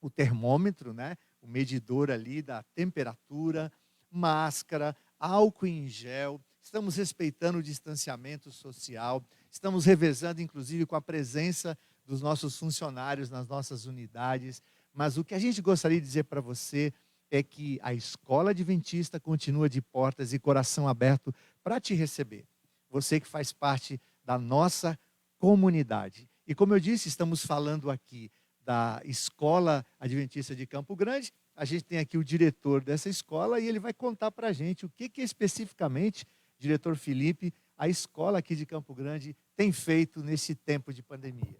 o termômetro, né? O medidor ali da temperatura, máscara, álcool em gel, estamos respeitando o distanciamento social, estamos revezando, inclusive, com a presença dos nossos funcionários nas nossas unidades. Mas o que a gente gostaria de dizer para você é que a Escola Adventista continua de portas e coração aberto para te receber. Você que faz parte da nossa comunidade. E como eu disse, estamos falando aqui da Escola Adventista de Campo Grande. A gente tem aqui o diretor dessa escola e ele vai contar para a gente o que especificamente, diretor Felipe, a escola aqui de Campo Grande tem feito nesse tempo de pandemia.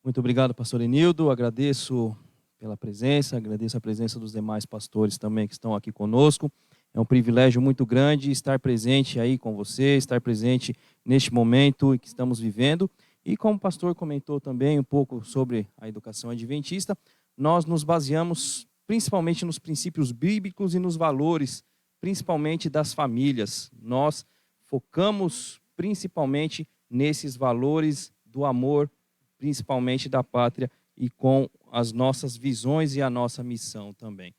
Muito obrigado, pastor Enildo. Agradeço pela presença, agradeço a presença dos demais pastores também que estão aqui conosco. É um privilégio muito grande estar presente aí com você, estar presente neste momento que estamos vivendo. E como o pastor comentou também um pouco sobre a educação adventista, nós nos baseamos principalmente nos princípios bíblicos e nos valores, principalmente das famílias. Nós focamos principalmente nesses valores do amor, principalmente da pátria, e com as nossas visões e a nossa missão também.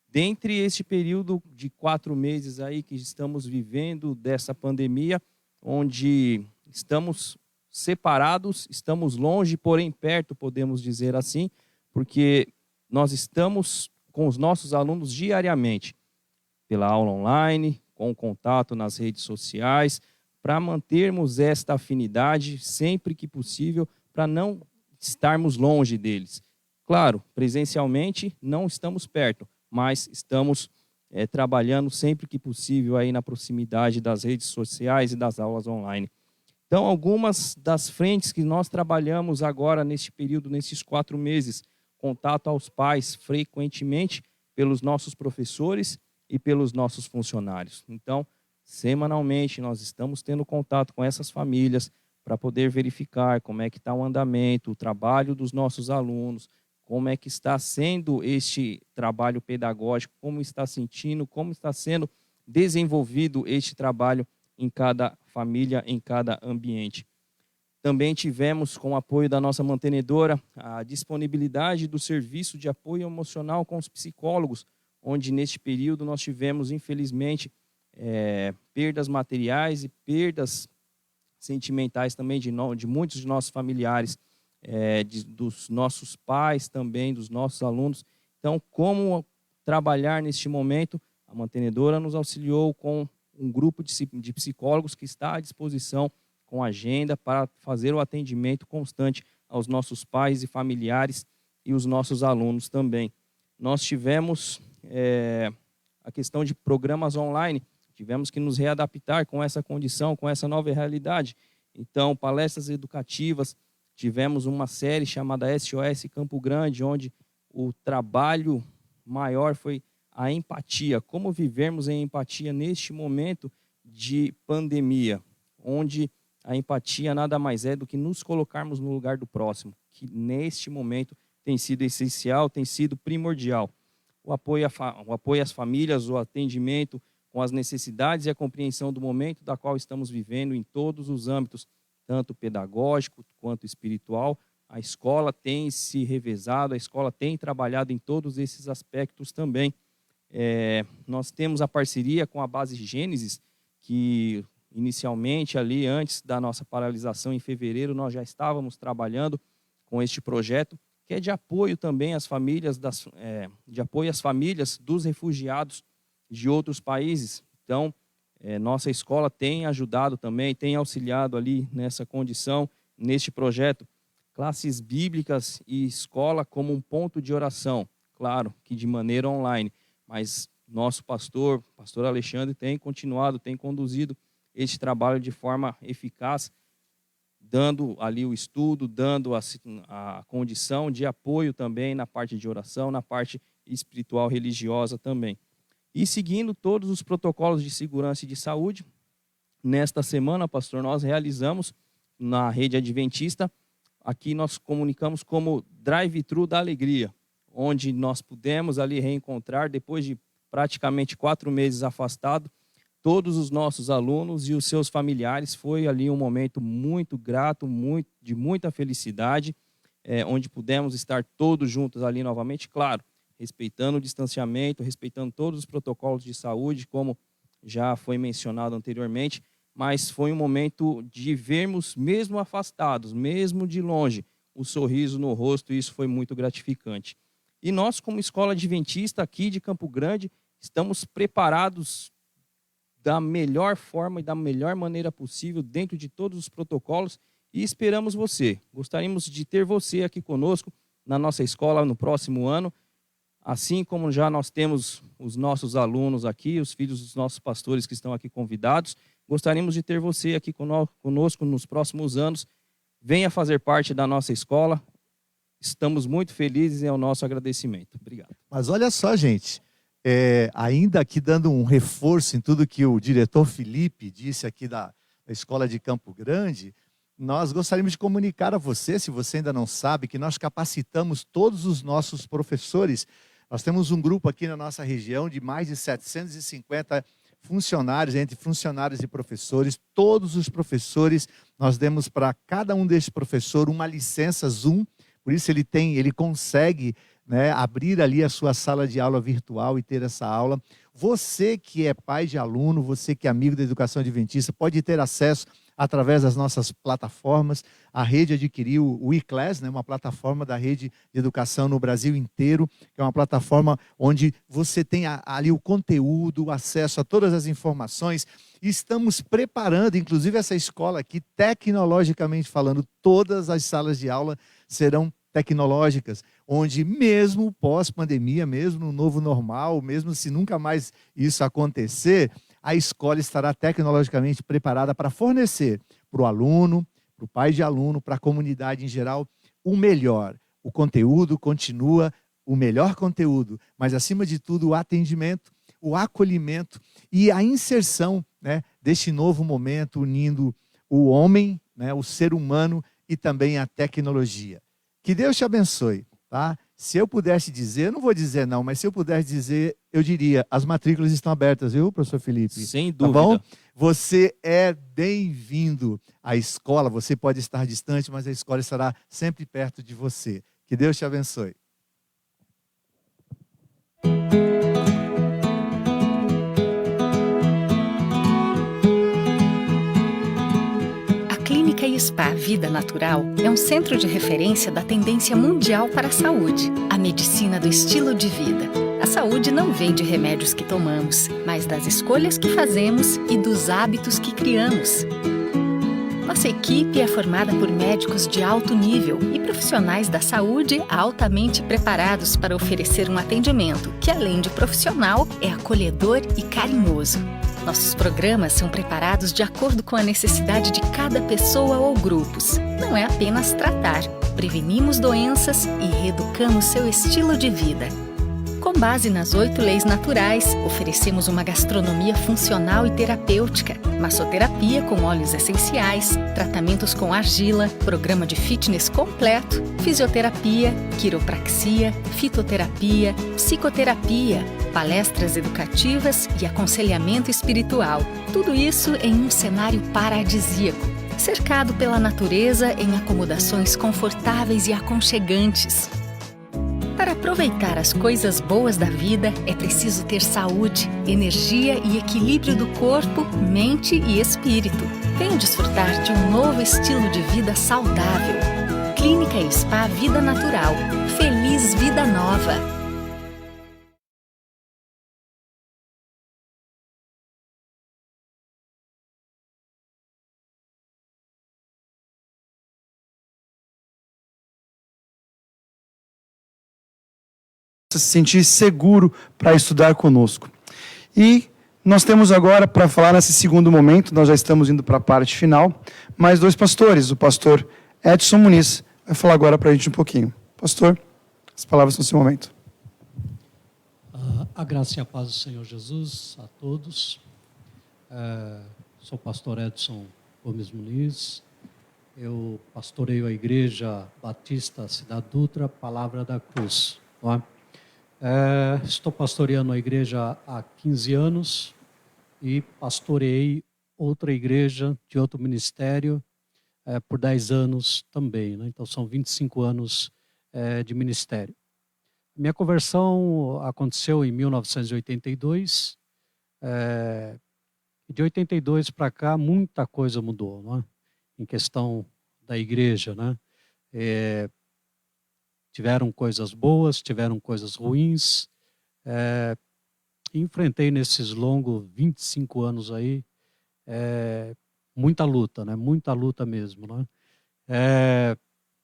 Dentre este período de 4 meses aí que estamos vivendo dessa pandemia, onde estamos separados, estamos longe, porém perto, podemos dizer assim, porque nós estamos com os nossos alunos diariamente, pela aula online, com o contato nas redes sociais, para mantermos esta afinidade sempre que possível, para não estarmos longe deles. Claro, presencialmente não estamos perto, mas estamos trabalhando sempre que possível aí na proximidade das redes sociais e das aulas online. Então, algumas das frentes que nós trabalhamos agora neste período, nesses 4 meses, contato aos pais frequentemente pelos nossos professores e pelos nossos funcionários. Então, semanalmente, nós estamos tendo contato com essas famílias para poder verificar como é que está o andamento, o trabalho dos nossos alunos, como é que está sendo este trabalho pedagógico, como está sentindo, como está sendo desenvolvido este trabalho em cada família, em cada ambiente. Também tivemos, com o apoio da nossa mantenedora, a disponibilidade do serviço de apoio emocional com os psicólogos, onde neste período nós tivemos, infelizmente, perdas materiais e perdas sentimentais também de muitos de nossos familiares, dos nossos pais também, dos nossos alunos. Então, como trabalhar neste momento? A mantenedora nos auxiliou com um grupo de psicólogos que está à disposição com agenda para fazer o atendimento constante aos nossos pais e familiares e os nossos alunos também. Nós tivemos a questão de programas online, tivemos que nos readaptar com essa condição, com essa nova realidade. Então, palestras educativas, tivemos uma série chamada SOS Campo Grande, onde o trabalho maior foi a empatia, como vivermos em empatia neste momento de pandemia, onde a empatia nada mais é do que nos colocarmos no lugar do próximo, que neste momento tem sido essencial, tem sido primordial. O apoio às famílias, o atendimento com as necessidades e a compreensão do momento da qual estamos vivendo em todos os âmbitos, tanto pedagógico quanto espiritual. A escola tem se revezado, a escola tem trabalhado em todos esses aspectos também. Nós temos a parceria com a Base Gênesis, que inicialmente ali, antes da nossa paralisação em fevereiro, nós já estávamos trabalhando com este projeto, que é de apoio também às famílias, de apoio às famílias dos refugiados de outros países. Então, nossa escola tem ajudado também, tem auxiliado ali nessa condição, neste projeto, classes bíblicas e escola como um ponto de oração, claro que de maneira online, mas nosso pastor Alexandre, tem continuado, tem conduzido este trabalho de forma eficaz, dando ali o estudo, dando a condição de apoio também na parte de oração, na parte espiritual religiosa também. E seguindo todos os protocolos de segurança e de saúde, nesta semana, pastor, nós realizamos na rede adventista, aqui nós comunicamos como drive-thru da alegria, onde nós pudemos ali reencontrar, depois de praticamente 4 meses afastado, todos os nossos alunos e os seus familiares. Foi ali um momento muito grato, de muita felicidade, onde pudemos estar todos juntos ali novamente, claro, respeitando o distanciamento, respeitando todos os protocolos de saúde, como já foi mencionado anteriormente, mas foi um momento de vermos, mesmo afastados, mesmo de longe, o sorriso no rosto, e isso foi muito gratificante. E nós, como escola adventista aqui de Campo Grande, estamos preparados da melhor forma e da melhor maneira possível, dentro de todos os protocolos, e esperamos você. Gostaríamos de ter você aqui conosco na nossa escola no próximo ano, assim como já nós temos os nossos alunos aqui, os filhos dos nossos pastores que estão aqui convidados. Gostaríamos de ter você aqui conosco nos próximos anos. Venha fazer parte da nossa escola. Estamos muito felizes e é o nosso agradecimento. Obrigado. Mas olha só, gente, ainda aqui dando um reforço em tudo que o diretor Felipe disse aqui da Escola de Campo Grande, nós gostaríamos de comunicar a você, se você ainda não sabe, que nós capacitamos todos os nossos professores. Nós temos um grupo aqui na nossa região de mais de 750 funcionários, entre funcionários e professores. Todos os professores, nós demos para cada um desses professores uma licença Zoom, por isso ele consegue, né, abrir ali a sua sala de aula virtual e ter essa aula. Você que é pai de aluno, você que é amigo da educação adventista, pode ter acesso através das nossas plataformas. A rede adquiriu o eClass, né, uma plataforma da rede de educação no Brasil inteiro, que é uma plataforma onde você tem ali o conteúdo, o acesso a todas as informações. E estamos preparando, inclusive essa escola aqui, tecnologicamente falando, todas as salas de aula serão tecnológicas, onde mesmo pós-pandemia, mesmo no novo normal, mesmo se nunca mais isso acontecer, a escola estará tecnologicamente preparada para fornecer para o aluno, para o pai de aluno, para a comunidade em geral, o melhor. O conteúdo continua o melhor conteúdo, mas acima de tudo o atendimento, o acolhimento e a inserção, né, deste novo momento unindo o homem, né, o ser humano e também a tecnologia. Que Deus te abençoe, tá? Se eu pudesse dizer, eu não vou dizer não, mas se eu pudesse dizer, eu diria, as matrículas estão abertas, viu, professor Felipe? Sem dúvida. Tá bom? Você é bem-vindo à escola, você pode estar distante, mas a escola estará sempre perto de você. Que Deus te abençoe. Clínica e Spa Vida Natural é um centro de referência da tendência mundial para a saúde, a medicina do estilo de vida. A saúde não vem de remédios que tomamos, mas das escolhas que fazemos e dos hábitos que criamos. Nossa equipe é formada por médicos de alto nível e profissionais da saúde altamente preparados para oferecer um atendimento que, além de profissional, é acolhedor e carinhoso. Nossos programas são preparados de acordo com a necessidade de cada pessoa ou grupos. Não é apenas tratar, prevenimos doenças e reeducamos seu estilo de vida. Com base nas 8 leis naturais, oferecemos uma gastronomia funcional e terapêutica, massoterapia com óleos essenciais, tratamentos com argila, programa de fitness completo, fisioterapia, quiropraxia, fitoterapia, psicoterapia, palestras educativas e aconselhamento espiritual. Tudo isso em um cenário paradisíaco, cercado pela natureza em acomodações confortáveis e aconchegantes. Para aproveitar as coisas boas da vida, é preciso ter saúde, energia e equilíbrio do corpo, mente e espírito. Venha desfrutar de um novo estilo de vida saudável. Clínica e Spa Vida Natural. Feliz Vida Nova! Se sentir seguro para estudar conosco. E nós temos agora, para falar nesse segundo momento, nós já estamos indo para a parte final, mais 2 pastores. O pastor Edson Muniz vai falar agora para a gente um pouquinho. Pastor, as palavras são seu momento. A graça e a paz do Senhor Jesus a todos. Sou o pastor Edson Gomes Muniz. Eu pastoreio a Igreja Batista Cidade Dutra, Palavra da Cruz. Tá? Estou pastoreando a igreja há 15 anos e pastoreei outra igreja de outro ministério por 10 anos também, né? Então são 25 anos de ministério. Minha conversão aconteceu em 1982. De 82 para cá muita coisa mudou, não é? Em questão da igreja, né? tiveram coisas boas, tiveram coisas ruins. Enfrentei nesses longos 25 anos aí muita luta, né? Muita luta mesmo, né?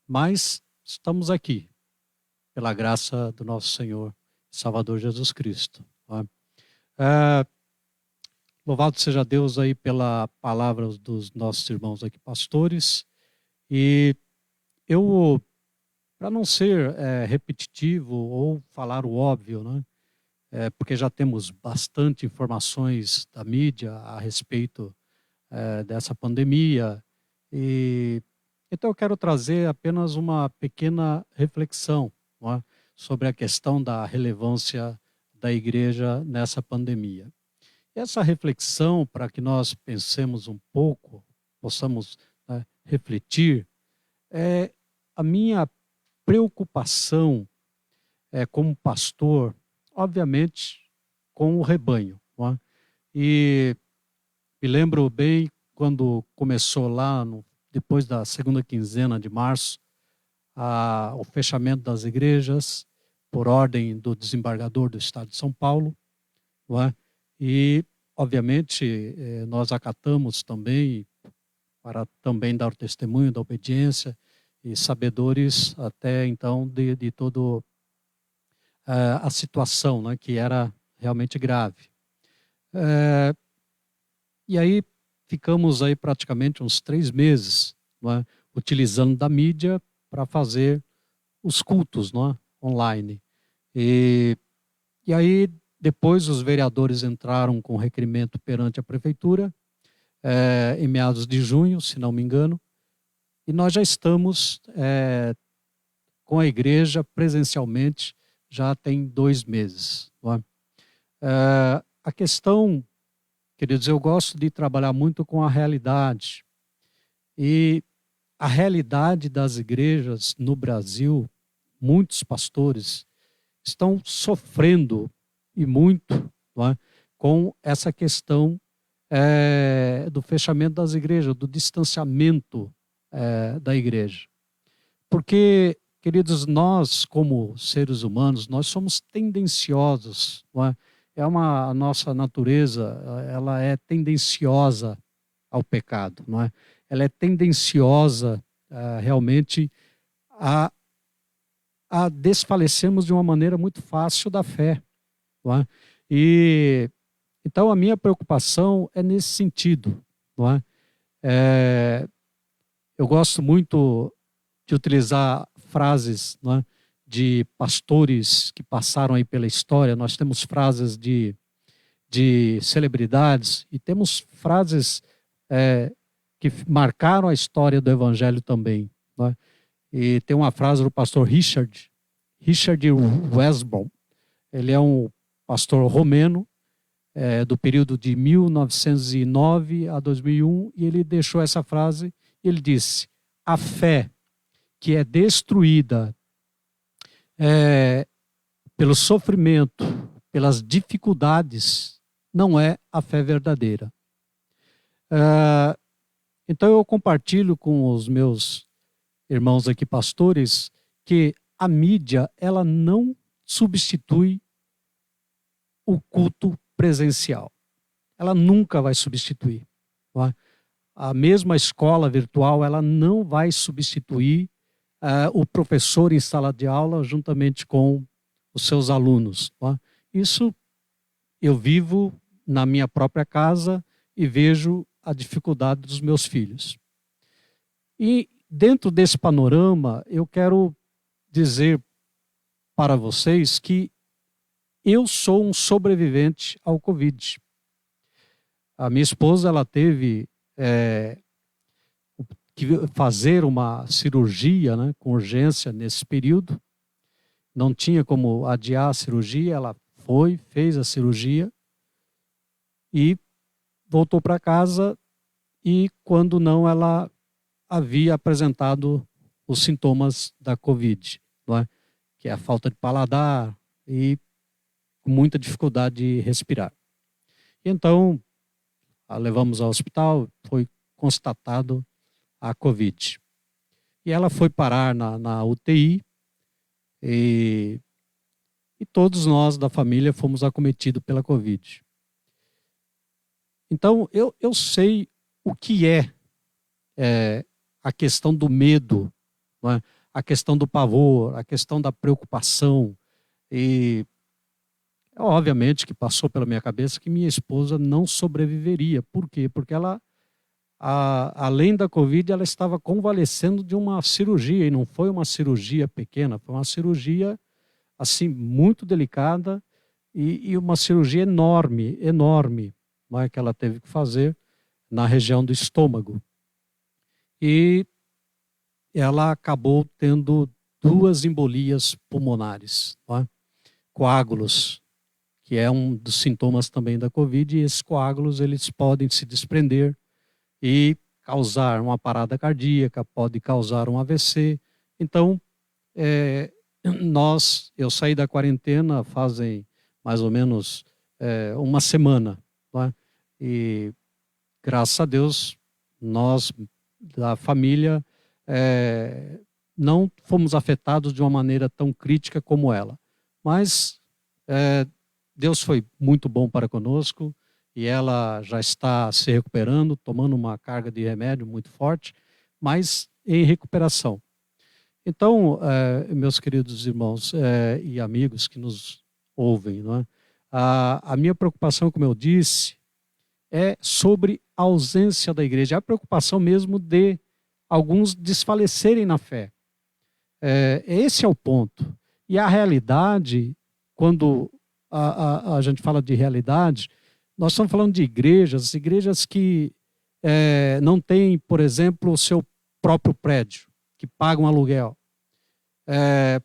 Mas estamos aqui, pela graça do nosso Senhor Salvador Jesus Cristo. Né? Louvado seja Deus aí pela palavra dos nossos irmãos aqui, pastores. E eu, para não ser repetitivo ou falar o óbvio, né? Porque já temos bastante informações da mídia a respeito dessa pandemia. Então eu quero trazer apenas uma pequena reflexão, não é? Sobre a questão da relevância da igreja nessa pandemia. Essa reflexão, para que nós pensemos um pouco, possamos refletir, é a minha preocupação como pastor, obviamente, com o rebanho. Não é? E me lembro bem quando começou lá, depois da segunda quinzena de março, o fechamento das igrejas, por ordem do desembargador do Estado de São Paulo. Não é? E, obviamente, nós acatamos também, para também dar o testemunho da obediência, e sabedores até então de toda a situação, né, que era realmente grave. E aí ficamos aí praticamente uns 3 meses, não é, utilizando da mídia para fazer os cultos, não é, online. E aí depois os vereadores entraram com requerimento perante a prefeitura, em meados de junho, se não me engano, e nós já estamos com a igreja presencialmente já tem 2 meses. Não é? A questão, queridos, eu gosto de trabalhar muito com a realidade. E a realidade das igrejas no Brasil, muitos pastores estão sofrendo e muito, não é, com essa questão do fechamento das igrejas, do distanciamento da igreja. Porque, queridos, nós como seres humanos, nós somos tendenciosos, não é? A nossa natureza, ela é tendenciosa ao pecado, não é? Ela é tendenciosa realmente a desfalecermos de uma maneira muito fácil da fé, não é? E então a minha preocupação é nesse sentido, não é? Eu gosto muito de utilizar frases, não é, de pastores que passaram aí pela história. Nós temos frases de celebridades e temos frases que marcaram a história do Evangelho também. Não é? E tem uma frase do pastor Richard Westbrook. Ele é um pastor romeno do período de 1909 a 2001, e ele deixou essa frase. Ele disse: a fé que é destruída pelo sofrimento, pelas dificuldades, não é a fé verdadeira. Então eu compartilho com os meus irmãos aqui pastores que a mídia, ela não substitui o culto presencial. Ela nunca vai substituir. Não é? A mesma escola virtual, ela não vai substituir o professor em sala de aula juntamente com os seus alunos. Tá? Isso eu vivo na minha própria casa e vejo a dificuldade dos meus filhos. E dentro desse panorama, eu quero dizer para vocês que eu sou um sobrevivente ao Covid. A minha esposa, ela teve que fazer uma cirurgia, né, com urgência nesse período. Não tinha como adiar a cirurgia, ela fez a cirurgia e voltou para casa, e quando não, ela havia apresentado os sintomas da Covid, não é? Que é a falta de paladar e muita dificuldade de respirar. Então, a levamos ao hospital, foi constatado a Covid. E ela foi parar na UTI e todos nós da família fomos acometidos pela Covid. Então, eu sei o que é a questão do medo, não é? A questão do pavor, a questão da preocupação. E, obviamente, que passou pela minha cabeça que minha esposa não sobreviveria. Por quê? Porque ela, além da Covid, ela estava convalescendo de uma cirurgia, e não foi uma cirurgia pequena, foi uma cirurgia, assim, muito delicada, e uma cirurgia enorme, não é, que ela teve que fazer na região do estômago. E ela acabou tendo 2 embolias pulmonares, não é? Coágulos, que é um dos sintomas também da Covid, e esses coágulos eles podem se desprender e causar uma parada cardíaca, pode causar um AVC. Então, eu saí da quarentena fazem mais ou menos uma semana, não é? E graças a Deus, nós da família não fomos afetados de uma maneira tão crítica como ela. Mas Deus foi muito bom para conosco e ela já está se recuperando, tomando uma carga de remédio muito forte, mas em recuperação. Então, meus queridos irmãos e amigos que nos ouvem, não é? A minha preocupação, como eu disse, é sobre a ausência da igreja, é a preocupação mesmo de alguns desfalecerem na fé. Esse é o ponto. E a realidade, quando a gente fala de realidade, nós estamos falando de igrejas que não têm, por exemplo, o seu próprio prédio, que pagam aluguel.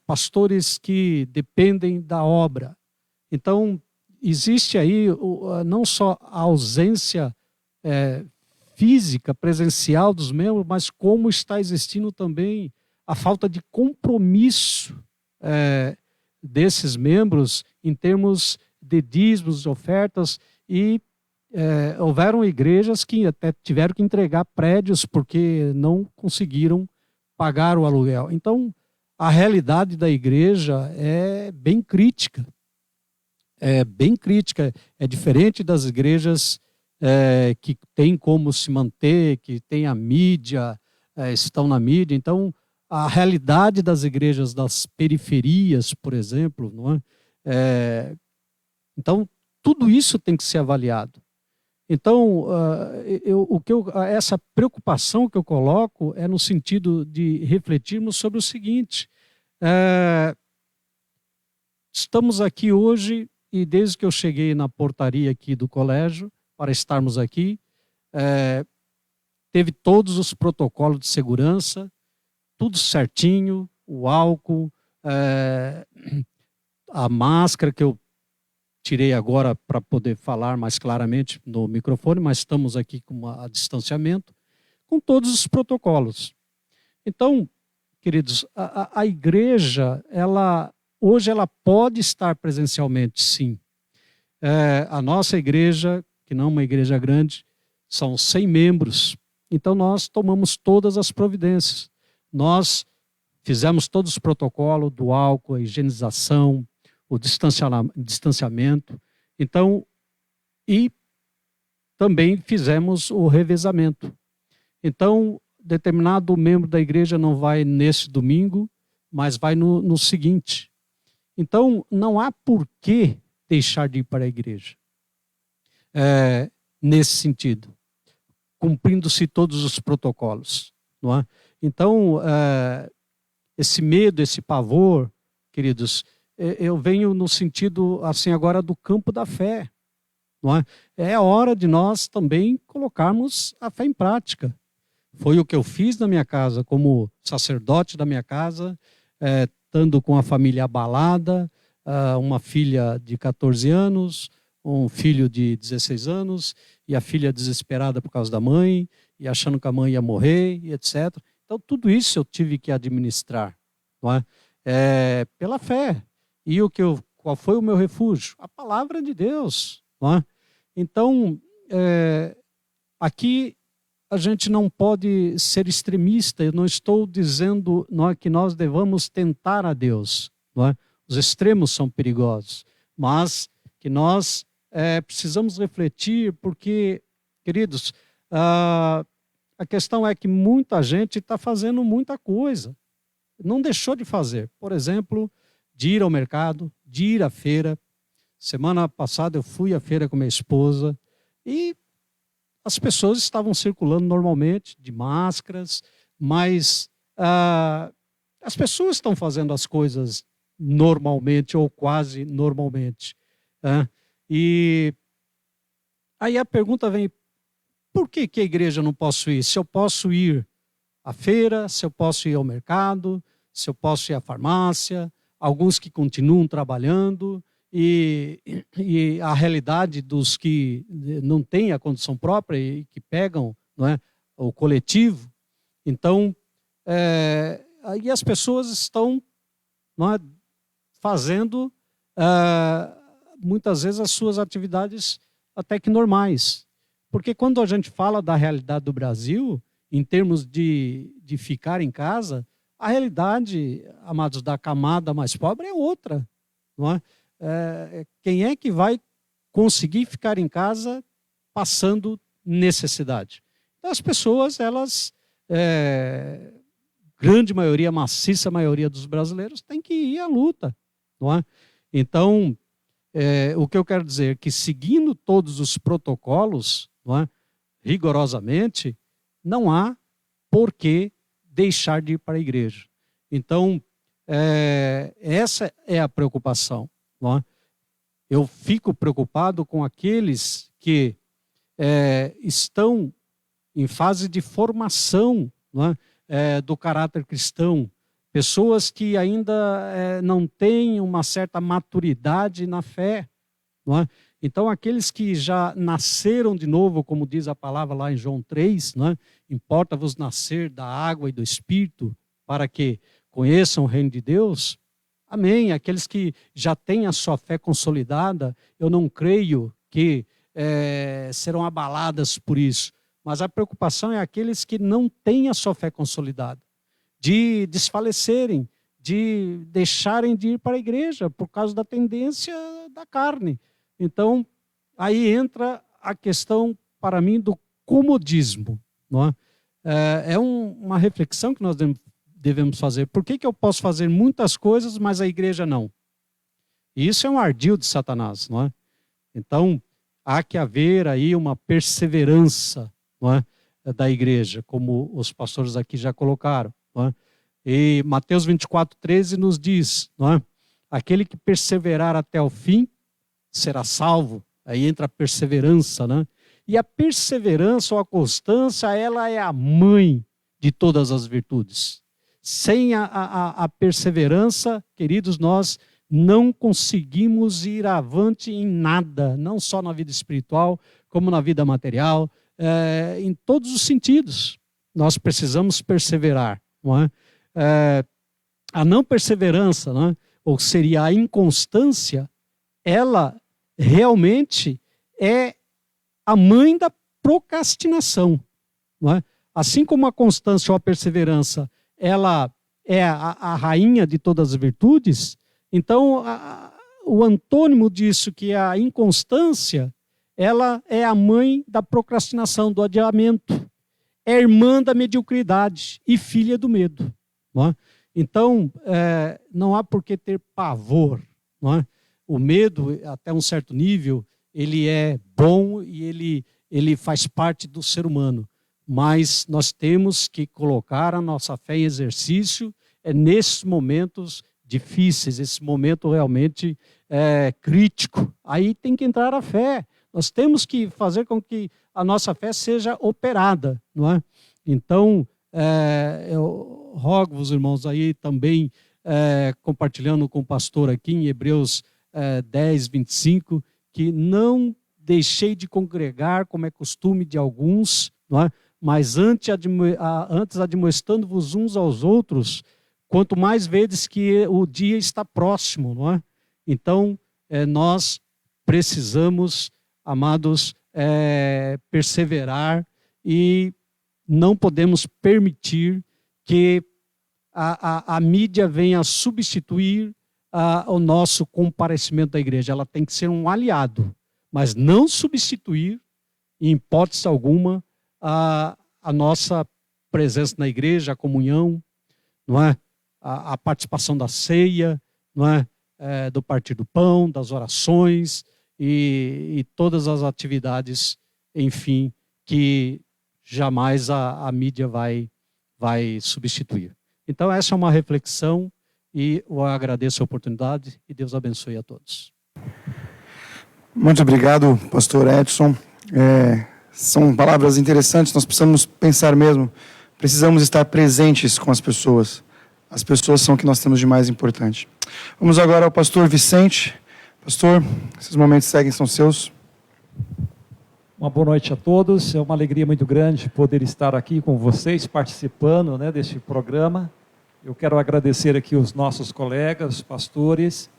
Pastores que dependem da obra. Então, existe aí não só a ausência física, presencial dos membros, mas como está existindo também a falta de compromisso desses membros em termos de dízimos, de ofertas, e houveram igrejas que até tiveram que entregar prédios porque não conseguiram pagar o aluguel. Então, a realidade da igreja é bem crítica. É bem crítica, é diferente das igrejas que têm como se manter, que têm a mídia, estão na mídia. Então, a realidade das igrejas das periferias, por exemplo, não é? Então, tudo isso tem que ser avaliado. Então, essa preocupação que eu coloco é no sentido de refletirmos sobre o seguinte: estamos aqui hoje, e desde que eu cheguei na portaria aqui do colégio, para estarmos aqui, teve todos os protocolos de segurança, tudo certinho, o álcool, a máscara que eu tirei agora para poder falar mais claramente no microfone, mas estamos aqui com a distanciamento, com todos os protocolos. Então, queridos, a igreja, hoje ela pode estar presencialmente, sim. A nossa igreja, que não é uma igreja grande, são 100 membros. Então, nós tomamos todas as providências. Nós fizemos todos os protocolos do álcool, a higienização, o distanciamento. Então, e também fizemos o revezamento. Então, determinado membro da igreja não vai nesse domingo, mas vai no seguinte. Então, não há por que deixar de ir para a igreja. Nesse sentido, cumprindo-se todos os protocolos, não é? Então, esse medo, esse pavor, queridos, eu venho no sentido, assim, agora do campo da fé, não é? É hora de nós também colocarmos a fé em prática. Foi o que eu fiz na minha casa, como sacerdote da minha casa, estando com a família abalada, uma filha de 14 anos, um filho de 16 anos, e a filha desesperada por causa da mãe, e achando que a mãe ia morrer, e etc. Então, tudo isso eu tive que administrar, não é? Pela fé. E qual foi o meu refúgio? A palavra de Deus, não é? Então, aqui a gente não pode ser extremista. Eu não estou dizendo que nós devamos tentar a Deus, não é? Os extremos são perigosos, mas que nós precisamos refletir, porque, queridos, a questão é que muita gente está fazendo muita coisa, não deixou de fazer. Por exemplo, de ir ao mercado, de ir à feira. Semana passada eu fui à feira com minha esposa e as pessoas estavam circulando normalmente, de máscaras, mas as pessoas estão fazendo as coisas normalmente ou quase normalmente. E aí a pergunta vem, por que a igreja não posso ir? Se eu posso ir à feira, se eu posso ir ao mercado, se eu posso ir à farmácia, alguns que continuam trabalhando, e a realidade dos que não têm a condição própria e que pegam, não é, o coletivo. Então, aí as pessoas estão, não é, fazendo muitas vezes as suas atividades até que normais. Porque quando a gente fala da realidade do Brasil, em termos de ficar em casa, a realidade, amados, da camada mais pobre é outra, não é? Quem é que vai conseguir ficar em casa passando necessidade? Então, as pessoas, elas, grande maioria, maciça maioria dos brasileiros, tem que ir à luta, não é? Então, o que eu quero dizer é que, seguindo todos os protocolos, não é, rigorosamente, não há por que deixar de ir para a igreja. Então, essa é a preocupação. Não é? Eu fico preocupado com aqueles que estão em fase de formação, não é? Do caráter cristão, pessoas que ainda não têm uma certa maturidade na fé. Não é? Então, aqueles que já nasceram de novo, como diz a palavra lá em João 3, não é? Importa-vos nascer da água e do Espírito para que conheçam o reino de Deus. Amém. Aqueles que já têm a sua fé consolidada, eu não creio que serão abaladas por isso. Mas a preocupação é aqueles que não têm a sua fé consolidada, de desfalecerem, de deixarem de ir para a igreja por causa da tendência da carne. Então, aí entra a questão, para mim, do comodismo. Não é? Uma reflexão que nós devemos fazer. Por que eu posso fazer muitas coisas, mas a igreja não? E isso é um ardil de Satanás, não é? Então, há que haver aí uma perseverança, não é, da igreja, como os pastores aqui já colocaram, não é? E Mateus 24:13 nos diz, não é? Aquele que perseverar até o fim será salvo. Aí entra a perseverança, né? E a perseverança ou a constância, ela é a mãe de todas as virtudes. Sem a perseverança, queridos, nós não conseguimos ir avante em nada, não só na vida espiritual, como na vida material, em todos os sentidos. Nós precisamos perseverar, não é? A não perseverança, não é? Ou seria a inconstância, ela realmente é a mãe da procrastinação, não é? Assim como a constância ou a perseverança, ela é a rainha de todas as virtudes, então o antônimo disso, que é a inconstância, ela é a mãe da procrastinação, do adiamento, é irmã da mediocridade e filha do medo, não é? Então, não há por que ter pavor, não é? O medo, até um certo nível, ele é bom e ele faz parte do ser humano. Mas nós temos que colocar a nossa fé em exercício nesses momentos difíceis, esse momento realmente crítico. Aí tem que entrar a fé. Nós temos que fazer com que a nossa fé seja operada, não é? Então, eu rogo-vos, irmãos, aí também, compartilhando com o pastor aqui em Hebreus 10:25, que não deixei de congregar, como é costume de alguns, não é? Mas antes admoestando-vos uns aos outros, quanto mais vedes que o dia está próximo, não é? Então, nós precisamos, amados, perseverar e não podemos permitir que a mídia venha substituir o nosso comparecimento da igreja. Ela tem que ser um aliado, mas não substituir, em hipótese alguma, a nossa presença na igreja, a comunhão, não é? A participação da ceia, não é? Do partir do pão, das orações e todas as atividades, enfim, que jamais a mídia vai substituir. Então, essa é uma reflexão e eu agradeço a oportunidade e Deus abençoe a todos. Muito obrigado, pastor Edson. São palavras interessantes, nós precisamos pensar mesmo, precisamos estar presentes com as pessoas. As pessoas são o que nós temos de mais importante. Vamos agora ao pastor Vicente. Pastor, esses momentos seguem, são seus. Uma boa noite a todos, é uma alegria muito grande poder estar aqui com vocês, participando, né, deste programa. Eu quero agradecer aqui os nossos colegas, pastores,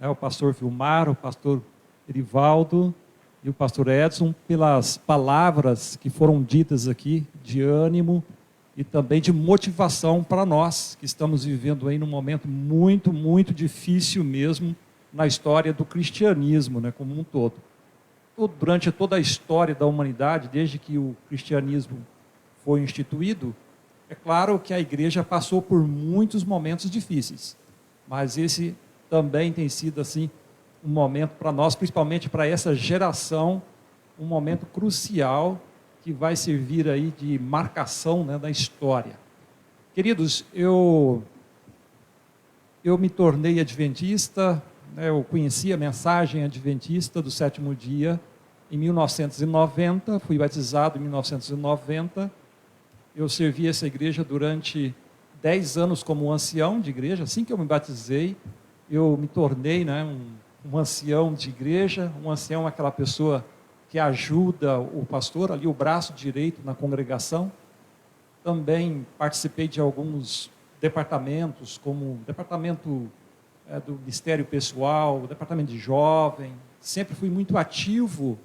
o pastor Vilmar, o pastor Erivaldo e o pastor Edson, pelas palavras que foram ditas aqui, de ânimo e também de motivação para nós, que estamos vivendo aí num momento muito, muito difícil mesmo na história do cristianismo, né, como um todo. Durante toda a história da humanidade, desde que o cristianismo foi instituído, é claro que a igreja passou por muitos momentos difíceis, mas esse também tem sido assim um momento para nós, principalmente para essa geração, um momento crucial que vai servir aí de marcação, né, da história. Queridos, eu me tornei adventista, né, eu conheci a mensagem adventista do sétimo dia em 1990, fui batizado em 1990, eu servi essa igreja durante 10 anos como ancião de igreja. Assim que eu me batizei, eu me tornei, né, um ancião de igreja. Um ancião é aquela pessoa que ajuda o pastor, ali o braço direito na congregação. Também participei de alguns departamentos, como o departamento do Ministério Pessoal, o departamento de jovem. Sempre fui muito ativo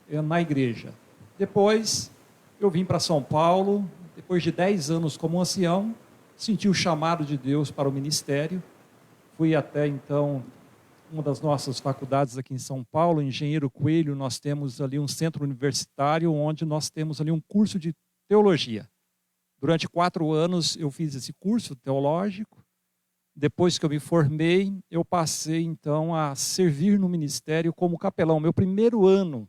na igreja. Depois eu vim para São Paulo, depois de 10 anos como ancião, senti o chamado de Deus para o ministério. Fui até então uma das nossas faculdades aqui em São Paulo, Engenheiro Coelho. Nós temos ali um centro universitário onde nós temos ali um curso de teologia. Durante 4 anos eu fiz esse curso teológico. Depois que eu me formei, eu passei então a servir no ministério como capelão. Meu primeiro ano,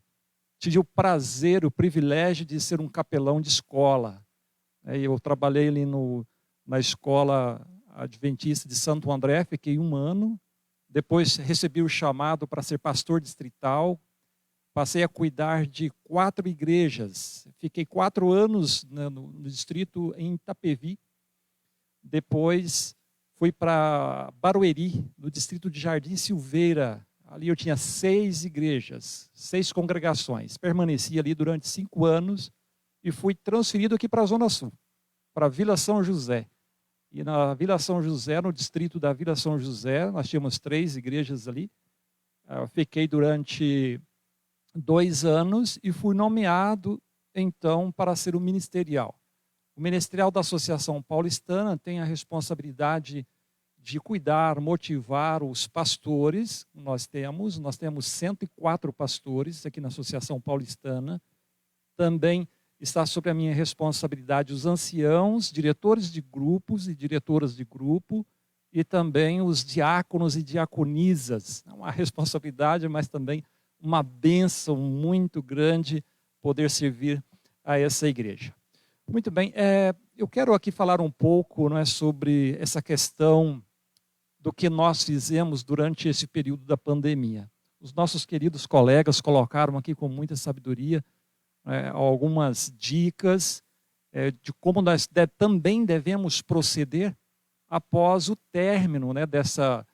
tive o prazer, o privilégio de ser um capelão de escola. Eu trabalhei ali na escola adventista de Santo André, fiquei 1 ano. Depois recebi o chamado para ser pastor distrital. Passei a cuidar de 4 igrejas. Fiquei 4 anos no distrito em Itapevi. Depois fui para Barueri, no distrito de Jardim Silveira. Ali eu tinha 6 igrejas, 6 congregações. Permaneci ali durante 5 anos e fui transferido aqui para a Zona Sul, para a Vila São José. E na Vila São José, no distrito da Vila São José, nós tínhamos 3 igrejas ali. Fiquei durante 2 anos e fui nomeado, então, para ser o ministerial. O ministerial da Associação Paulistana tem a responsabilidade de cuidar, motivar os pastores. Nós temos 104 pastores aqui na Associação Paulistana. Também está sob a minha responsabilidade os anciãos, diretores de grupos e diretoras de grupo, e também os diáconos e diaconisas. É uma responsabilidade, mas também uma bênção muito grande poder servir a essa igreja. Muito bem, eu quero aqui falar um pouco, não é, sobre essa questão do que nós fizemos durante esse período da pandemia. Os nossos queridos colegas colocaram aqui com muita sabedoria algumas dicas de como nós também devemos proceder após o término, né, dessa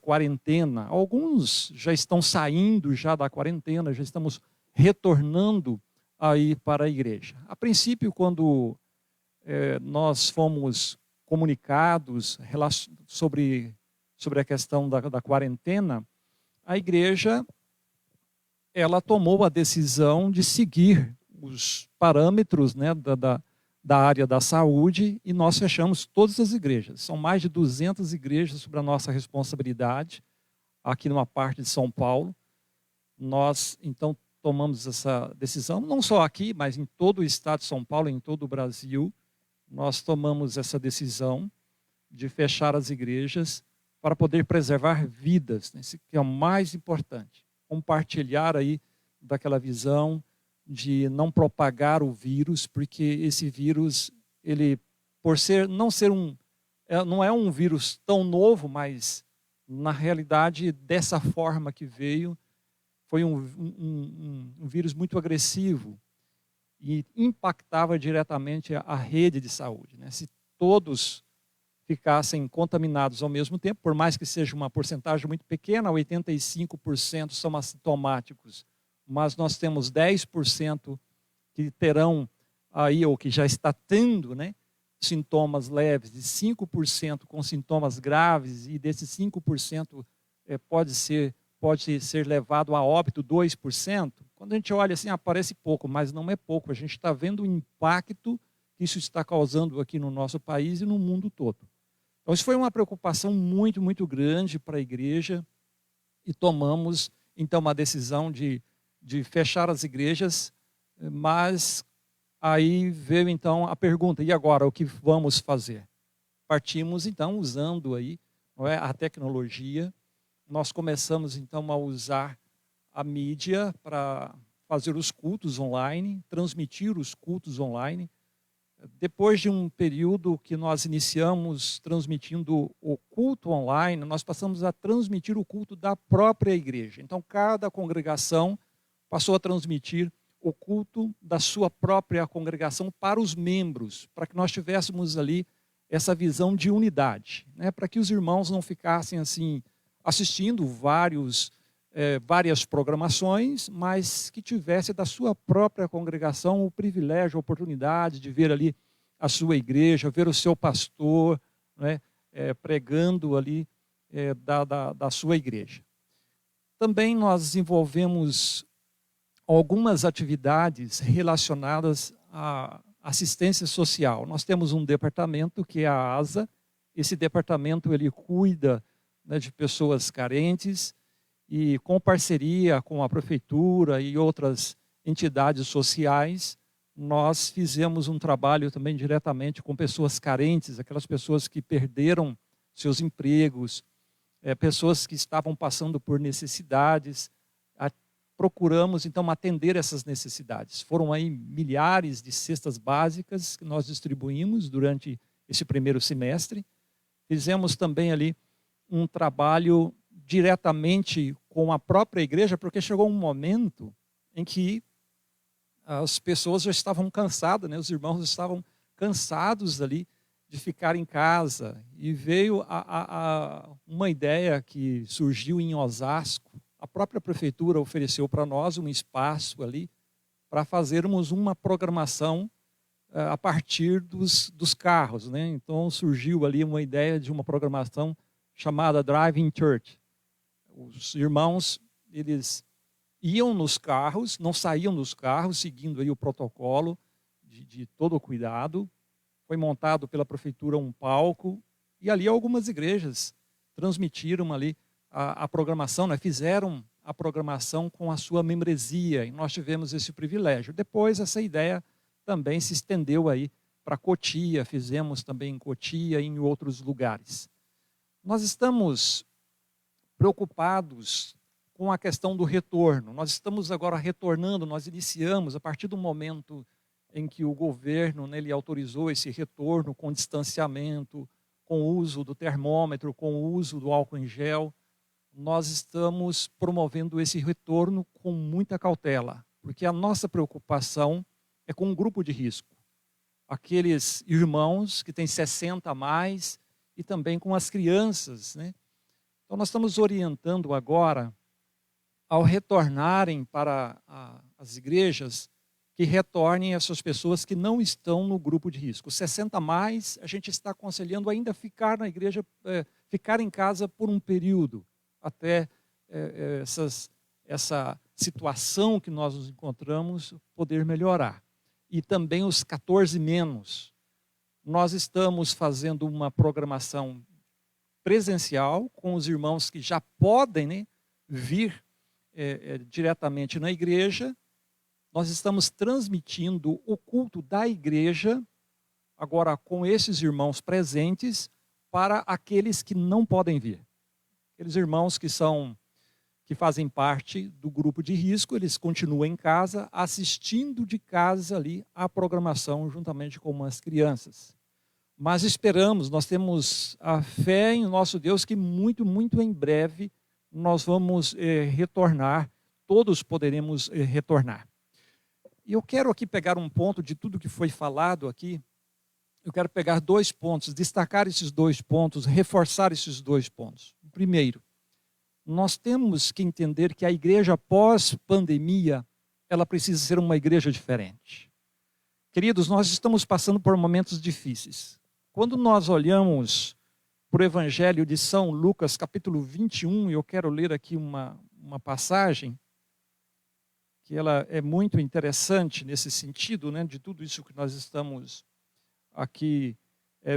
quarentena. Alguns já estão saindo já da quarentena, já estamos retornando aí para a igreja. A princípio, quando nós fomos comunicados sobre a questão da quarentena, a igreja ela tomou a decisão de seguir os parâmetros, né, da área da saúde e nós fechamos todas as igrejas. São mais de 200 igrejas sob a nossa responsabilidade, aqui numa parte de São Paulo. Nós, então, tomamos essa decisão, não só aqui, mas em todo o estado de São Paulo, em todo o Brasil. Nós tomamos essa decisão de fechar as igrejas para poder preservar vidas, né? Isso que é o mais importante. Compartilhar aí daquela visão de não propagar o vírus, porque esse vírus, ele, por ser, não é um vírus tão novo, mas na realidade, dessa forma que veio, foi um vírus muito agressivo e impactava diretamente a rede de saúde, né? Se todos ficassem contaminados ao mesmo tempo, por mais que seja uma porcentagem muito pequena, 85% são assintomáticos, mas nós temos 10% que terão aí, ou que já está tendo, né, sintomas leves, de 5% com sintomas graves, e desses 5% pode ser levado a óbito 2%. Quando a gente olha assim, parece pouco, mas não é pouco. A gente está vendo o impacto que isso está causando aqui no nosso país e no mundo todo. Então, isso foi uma preocupação muito, muito grande para a igreja e tomamos, então, uma decisão de fechar as igrejas, mas aí veio, então, a pergunta, e agora, o que vamos fazer? Partimos, então, usando aí, não é, a tecnologia. Nós começamos, então, a usar a mídia para fazer os cultos online, transmitir os cultos online. Depois de um período que nós iniciamos transmitindo o culto online, nós passamos a transmitir o culto da própria igreja. Então, cada congregação passou a transmitir o culto da sua própria congregação para os membros, para que nós tivéssemos ali essa visão de unidade, né? Para que os irmãos não ficassem assim assistindo várias programações, mas que tivesse da sua própria congregação o privilégio, a oportunidade de ver ali a sua igreja, ver o seu pastor, né, pregando ali da sua igreja. Também nós desenvolvemos algumas atividades relacionadas à assistência social. Nós temos um departamento que é a ASA. Esse departamento ele cuida, né, de pessoas carentes, e com parceria com a prefeitura e outras entidades sociais, nós fizemos um trabalho também diretamente com pessoas carentes, aquelas pessoas que perderam seus empregos, pessoas que estavam passando por necessidades. Procuramos, então, atender essas necessidades. Foram aí milhares de cestas básicas que nós distribuímos durante esse primeiro semestre. Fizemos também ali um trabalho diretamente com a própria igreja, porque chegou um momento em que as pessoas já estavam cansadas, né? Os irmãos estavam cansados ali de ficar em casa. E veio uma ideia que surgiu em Osasco. A própria prefeitura ofereceu para nós um espaço ali para fazermos uma programação a partir dos carros, né? Então surgiu ali uma ideia de uma programação chamada Driving Church. Os irmãos, eles iam nos carros, não saíam dos carros, seguindo aí o protocolo de todo o cuidado. Foi montado pela prefeitura um palco, e ali algumas igrejas transmitiram ali a programação, né? Fizeram a programação com a sua membresia, e nós tivemos esse privilégio. Depois essa ideia também se estendeu aí para Cotia, fizemos também em Cotia e em outros lugares. Nós estamos preocupados com a questão do retorno. Nós estamos agora retornando, nós iniciamos a partir do momento em que o governo, né, ele autorizou esse retorno com distanciamento, com o uso do termômetro, com o uso do álcool em gel. Nós estamos promovendo esse retorno com muita cautela, porque a nossa preocupação é com um grupo de risco. Aqueles irmãos que têm 60 a mais e também com as crianças, né? Então nós estamos orientando agora, ao retornarem para as igrejas, que retornem essas pessoas que não estão no grupo de risco. 60 a mais, a gente está aconselhando ainda ficar na igreja, ficar em casa por um período, até essa situação que nós nos encontramos poder melhorar. e também os 14 menos. Nós estamos fazendo uma programação presencial com os irmãos que já podem, né, vir diretamente na igreja. Nós estamos transmitindo o culto da igreja, agora com esses irmãos presentes, para aqueles que não podem vir. Aqueles irmãos que fazem parte do grupo de risco, eles continuam em casa, assistindo de casa ali a programação juntamente com as crianças. Mas esperamos, nós temos a fé em nosso Deus que muito, muito em breve nós vamos retornar, todos poderemos retornar. E eu quero aqui pegar um ponto de tudo que foi falado aqui, eu quero pegar 2 pontos, destacar esses 2 pontos, reforçar esses 2 pontos. Primeiro, nós temos que entender que a igreja pós-pandemia, ela precisa ser uma igreja diferente. Queridos, nós estamos passando por momentos difíceis. Quando nós olhamos para o Evangelho de São Lucas, capítulo 21, eu quero ler aqui uma passagem, que ela é muito interessante nesse sentido, né, de tudo isso que nós estamos aqui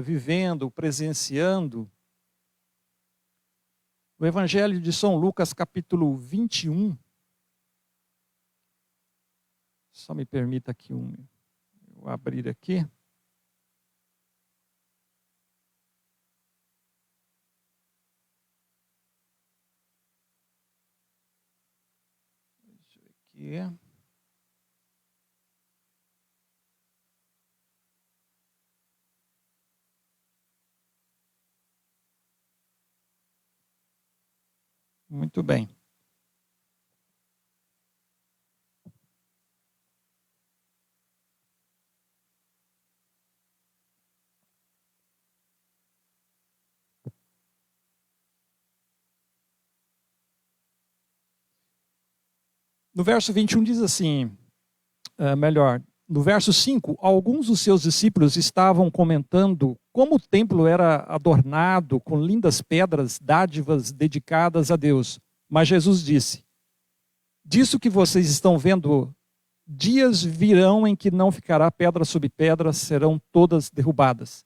vivendo, presenciando. O Evangelho de São Lucas, capítulo 21. Só me permita aqui eu abrir aqui. Deixa eu ver aqui. Muito bem. No verso 21 diz assim, no verso 5, alguns dos seus discípulos estavam comentando como o templo era adornado com lindas pedras, dádivas dedicadas a Deus. Mas Jesus disse, disso que vocês estão vendo, dias virão em que não ficará pedra sobre pedra, serão todas derrubadas.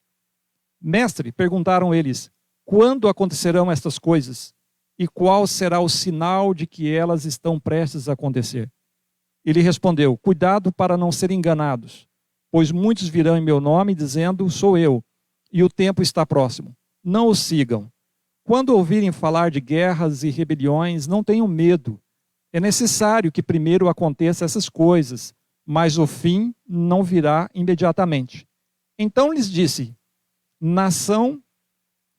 Mestre, perguntaram eles, quando acontecerão estas coisas? E qual será o sinal de que elas estão prestes a acontecer? Ele respondeu, cuidado para não serem enganados, pois muitos virão em meu nome dizendo, sou eu, e o tempo está próximo. Não os sigam. Quando ouvirem falar de guerras e rebeliões, não tenham medo. É necessário que primeiro aconteçam essas coisas, mas o fim não virá imediatamente. Então lhes disse, nação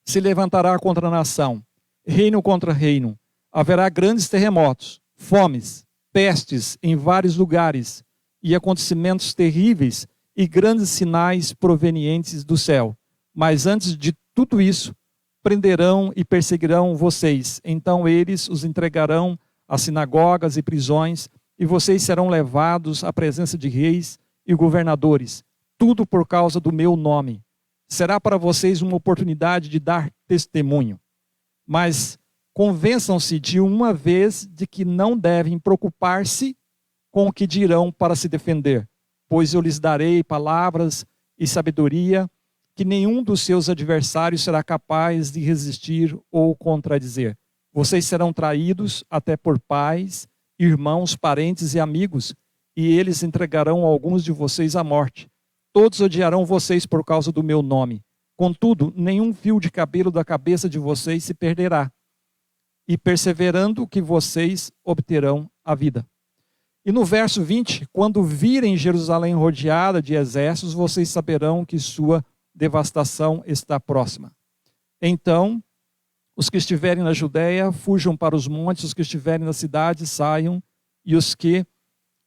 se levantará contra nação, reino contra reino. Haverá grandes terremotos, fomes, pestes em vários lugares e acontecimentos terríveis e grandes sinais provenientes do céu. Mas antes de tudo isso, prenderão e perseguirão vocês. Então eles os entregarão às sinagogas e prisões, e vocês serão levados à presença de reis e governadores, tudo por causa do meu nome. Será para vocês uma oportunidade de dar testemunho. Mas convençam-se de uma vez de que não devem preocupar-se com o que dirão para se defender, pois eu lhes darei palavras e sabedoria que nenhum dos seus adversários será capaz de resistir ou contradizer. Vocês serão traídos até por pais, irmãos, parentes e amigos, e eles entregarão alguns de vocês à morte. Todos odiarão vocês por causa do meu nome. Contudo, nenhum fio de cabelo da cabeça de vocês se perderá. E perseverando que vocês obterão a vida. E no verso 20, quando virem Jerusalém rodeada de exércitos, vocês saberão que sua devastação está próxima. Então, os que estiverem na Judéia, fujam para os montes, os que estiverem na cidade, saiam, e os que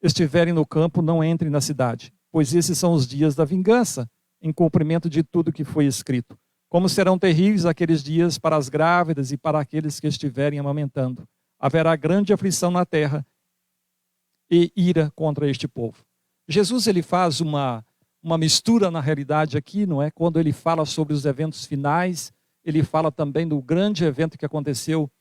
estiverem no campo, não entrem na cidade, pois esses são os dias da vingança, em cumprimento de tudo que foi escrito. Como serão terríveis aqueles dias para as grávidas e para aqueles que estiverem amamentando. Haverá grande aflição na terra e ira contra este povo. Jesus ele faz uma mistura na realidade aqui, não é? Quando ele fala sobre os eventos finais, ele fala também do grande evento que aconteceu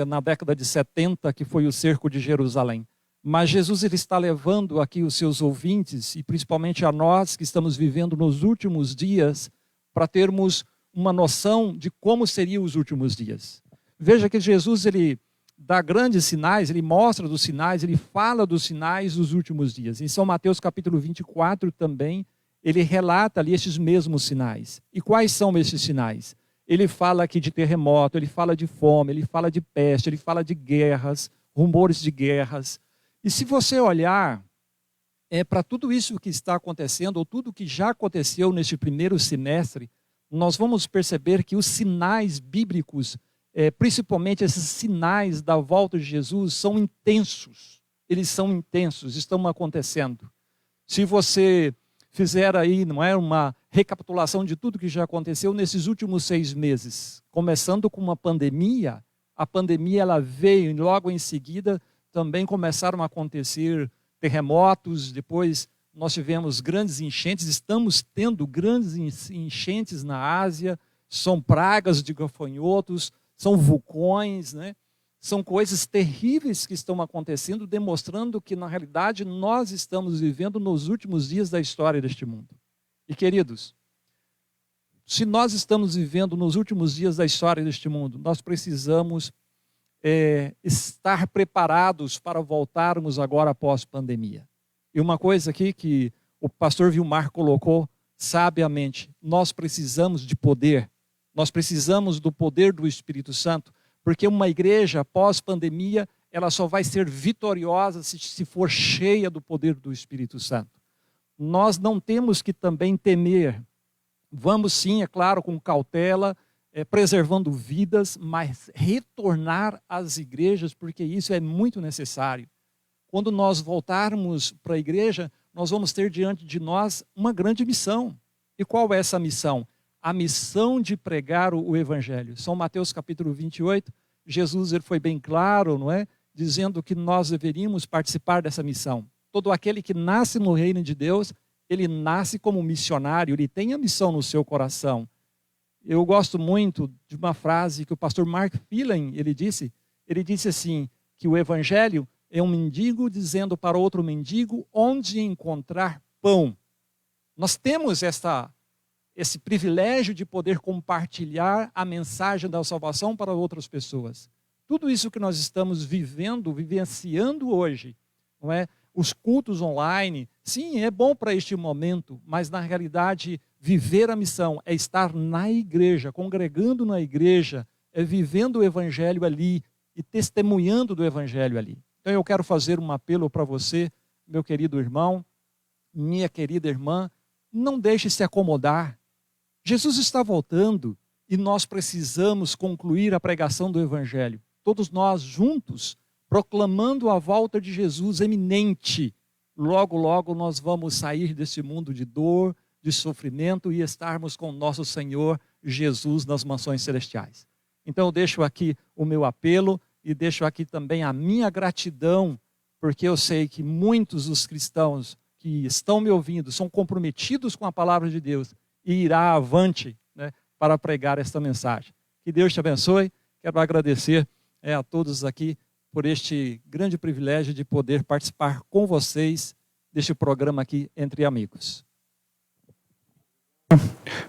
na década de 70, que foi o cerco de Jerusalém. mas Jesus ele está levando aqui os seus ouvintes, e principalmente a nós que estamos vivendo nos últimos dias, para termos uma noção de como seriam os últimos dias. Veja que Jesus ele dá grandes sinais, ele mostra dos sinais, ele fala dos sinais dos últimos dias. Em São Mateus capítulo 24 também, ele relata ali esses mesmos sinais. E quais são esses sinais? Ele fala aqui de terremoto, ele fala de fome, ele fala de peste, ele fala de guerras, rumores de guerras. E se você olhar para tudo isso que está acontecendo, ou tudo que já aconteceu neste primeiro semestre, nós vamos perceber que os sinais bíblicos, principalmente esses sinais da volta de Jesus, são intensos. Eles são intensos, estão acontecendo. Se você fizer aí, não é, uma recapitulação de tudo que já aconteceu nesses últimos 6 meses, começando com uma pandemia, a pandemia ela veio e logo em seguida também começaram a acontecer terremotos, depois nós tivemos grandes enchentes, estamos tendo grandes enchentes na Ásia, são pragas de gafanhotos, são vulcões, né? São coisas terríveis que estão acontecendo, demonstrando que, na realidade, nós estamos vivendo nos últimos dias da história deste mundo. E, queridos, se nós estamos vivendo nos últimos dias da história deste mundo, nós precisamos estar preparados para voltarmos agora após pandemia. E uma coisa aqui que o pastor Vilmar colocou sabiamente, nós precisamos de poder, nós precisamos do poder do Espírito Santo, porque uma igreja pós-pandemia, ela só vai ser vitoriosa se for cheia do poder do Espírito Santo. Nós não temos que também temer. Vamos sim, é claro, com cautela, preservando vidas, mas retornar às igrejas, porque isso é muito necessário. Quando nós voltarmos para a igreja, nós vamos ter diante de nós uma grande missão. E qual é essa missão? A missão de pregar o Evangelho. São Mateus capítulo 28, Jesus ele foi bem claro, não é? Dizendo que nós deveríamos participar dessa missão. Todo aquele que nasce no reino de Deus, ele nasce como missionário, ele tem a missão no seu coração. Eu gosto muito de uma frase que o pastor Mark Phelan, ele disse assim, que o Evangelho é um mendigo dizendo para outro mendigo onde encontrar pão. Nós temos esse privilégio de poder compartilhar a mensagem da salvação para outras pessoas. Tudo isso que nós estamos vivenciando hoje, não é? Os cultos online, sim, é bom para este momento, mas na realidade viver a missão é estar na igreja, congregando na igreja, é vivendo o Evangelho ali e testemunhando do Evangelho ali. Então eu quero fazer um apelo para você, meu querido irmão, minha querida irmã, não deixe se acomodar. Jesus está voltando e nós precisamos concluir a pregação do Evangelho. Todos nós juntos, proclamando a volta de Jesus eminente. Logo, logo nós vamos sair desse mundo de dor, de sofrimento e estarmos com o nosso Senhor Jesus nas mansões celestiais. Então eu deixo aqui o meu apelo e deixo aqui também a minha gratidão, porque eu sei que muitos dos cristãos que estão me ouvindo são comprometidos com a palavra de Deus e irá avante, né, para pregar esta mensagem. Que Deus te abençoe. Quero agradecer a todos aqui por este grande privilégio de poder participar com vocês deste programa aqui Entre Amigos.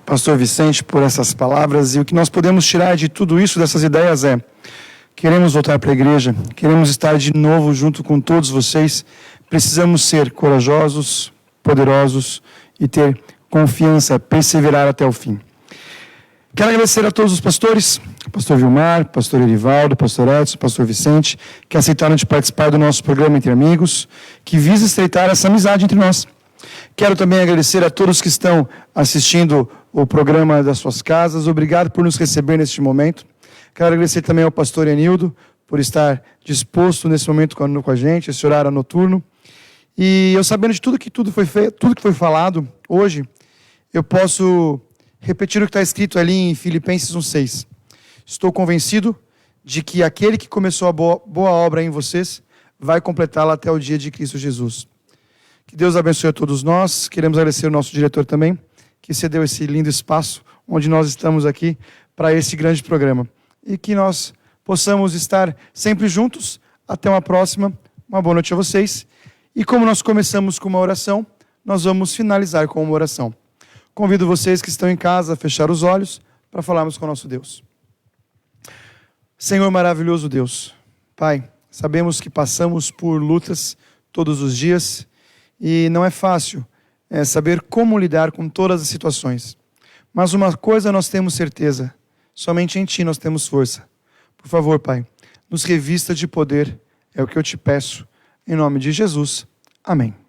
Pastor Vicente, por essas palavras, e o que nós podemos tirar de tudo isso, dessas ideias queremos voltar para a igreja, queremos estar de novo junto com todos vocês, precisamos ser corajosos, poderosos e ter confiança, perseverar até o fim. Quero agradecer a todos os pastores, pastor Vilmar, pastor Erivaldo, pastor Edson, pastor Vicente, que aceitaram de participar do nosso programa Entre Amigos, que visa estreitar essa amizade entre nós. Quero também agradecer a todos que estão assistindo o programa das suas casas. Obrigado por nos receber neste momento. Quero agradecer também ao pastor Enildo por estar disposto nesse momento com a gente, esse horário noturno. E eu sabendo de tudo que foi falado hoje, eu posso repetir o que está escrito ali em Filipenses 1,6. Estou convencido de que aquele que começou a boa obra em vocês vai completá-la até o dia de Cristo Jesus. Que Deus abençoe a todos nós. Queremos agradecer ao nosso diretor também, que cedeu esse lindo espaço onde nós estamos aqui para esse grande programa. E que nós possamos estar sempre juntos. Até uma próxima. uma boa noite a vocês. E como nós começamos com uma oração, nós vamos finalizar com uma oração. Convido vocês que estão em casa a fechar os olhos para falarmos com o nosso Deus. Senhor maravilhoso Deus, Pai, sabemos que passamos por lutas todos os dias e não é fácil saber como lidar com todas as situações. Mas uma coisa nós temos certeza, somente em Ti nós temos força. Por favor, Pai, nos revista de poder, é o que eu te peço, em nome de Jesus. Amém.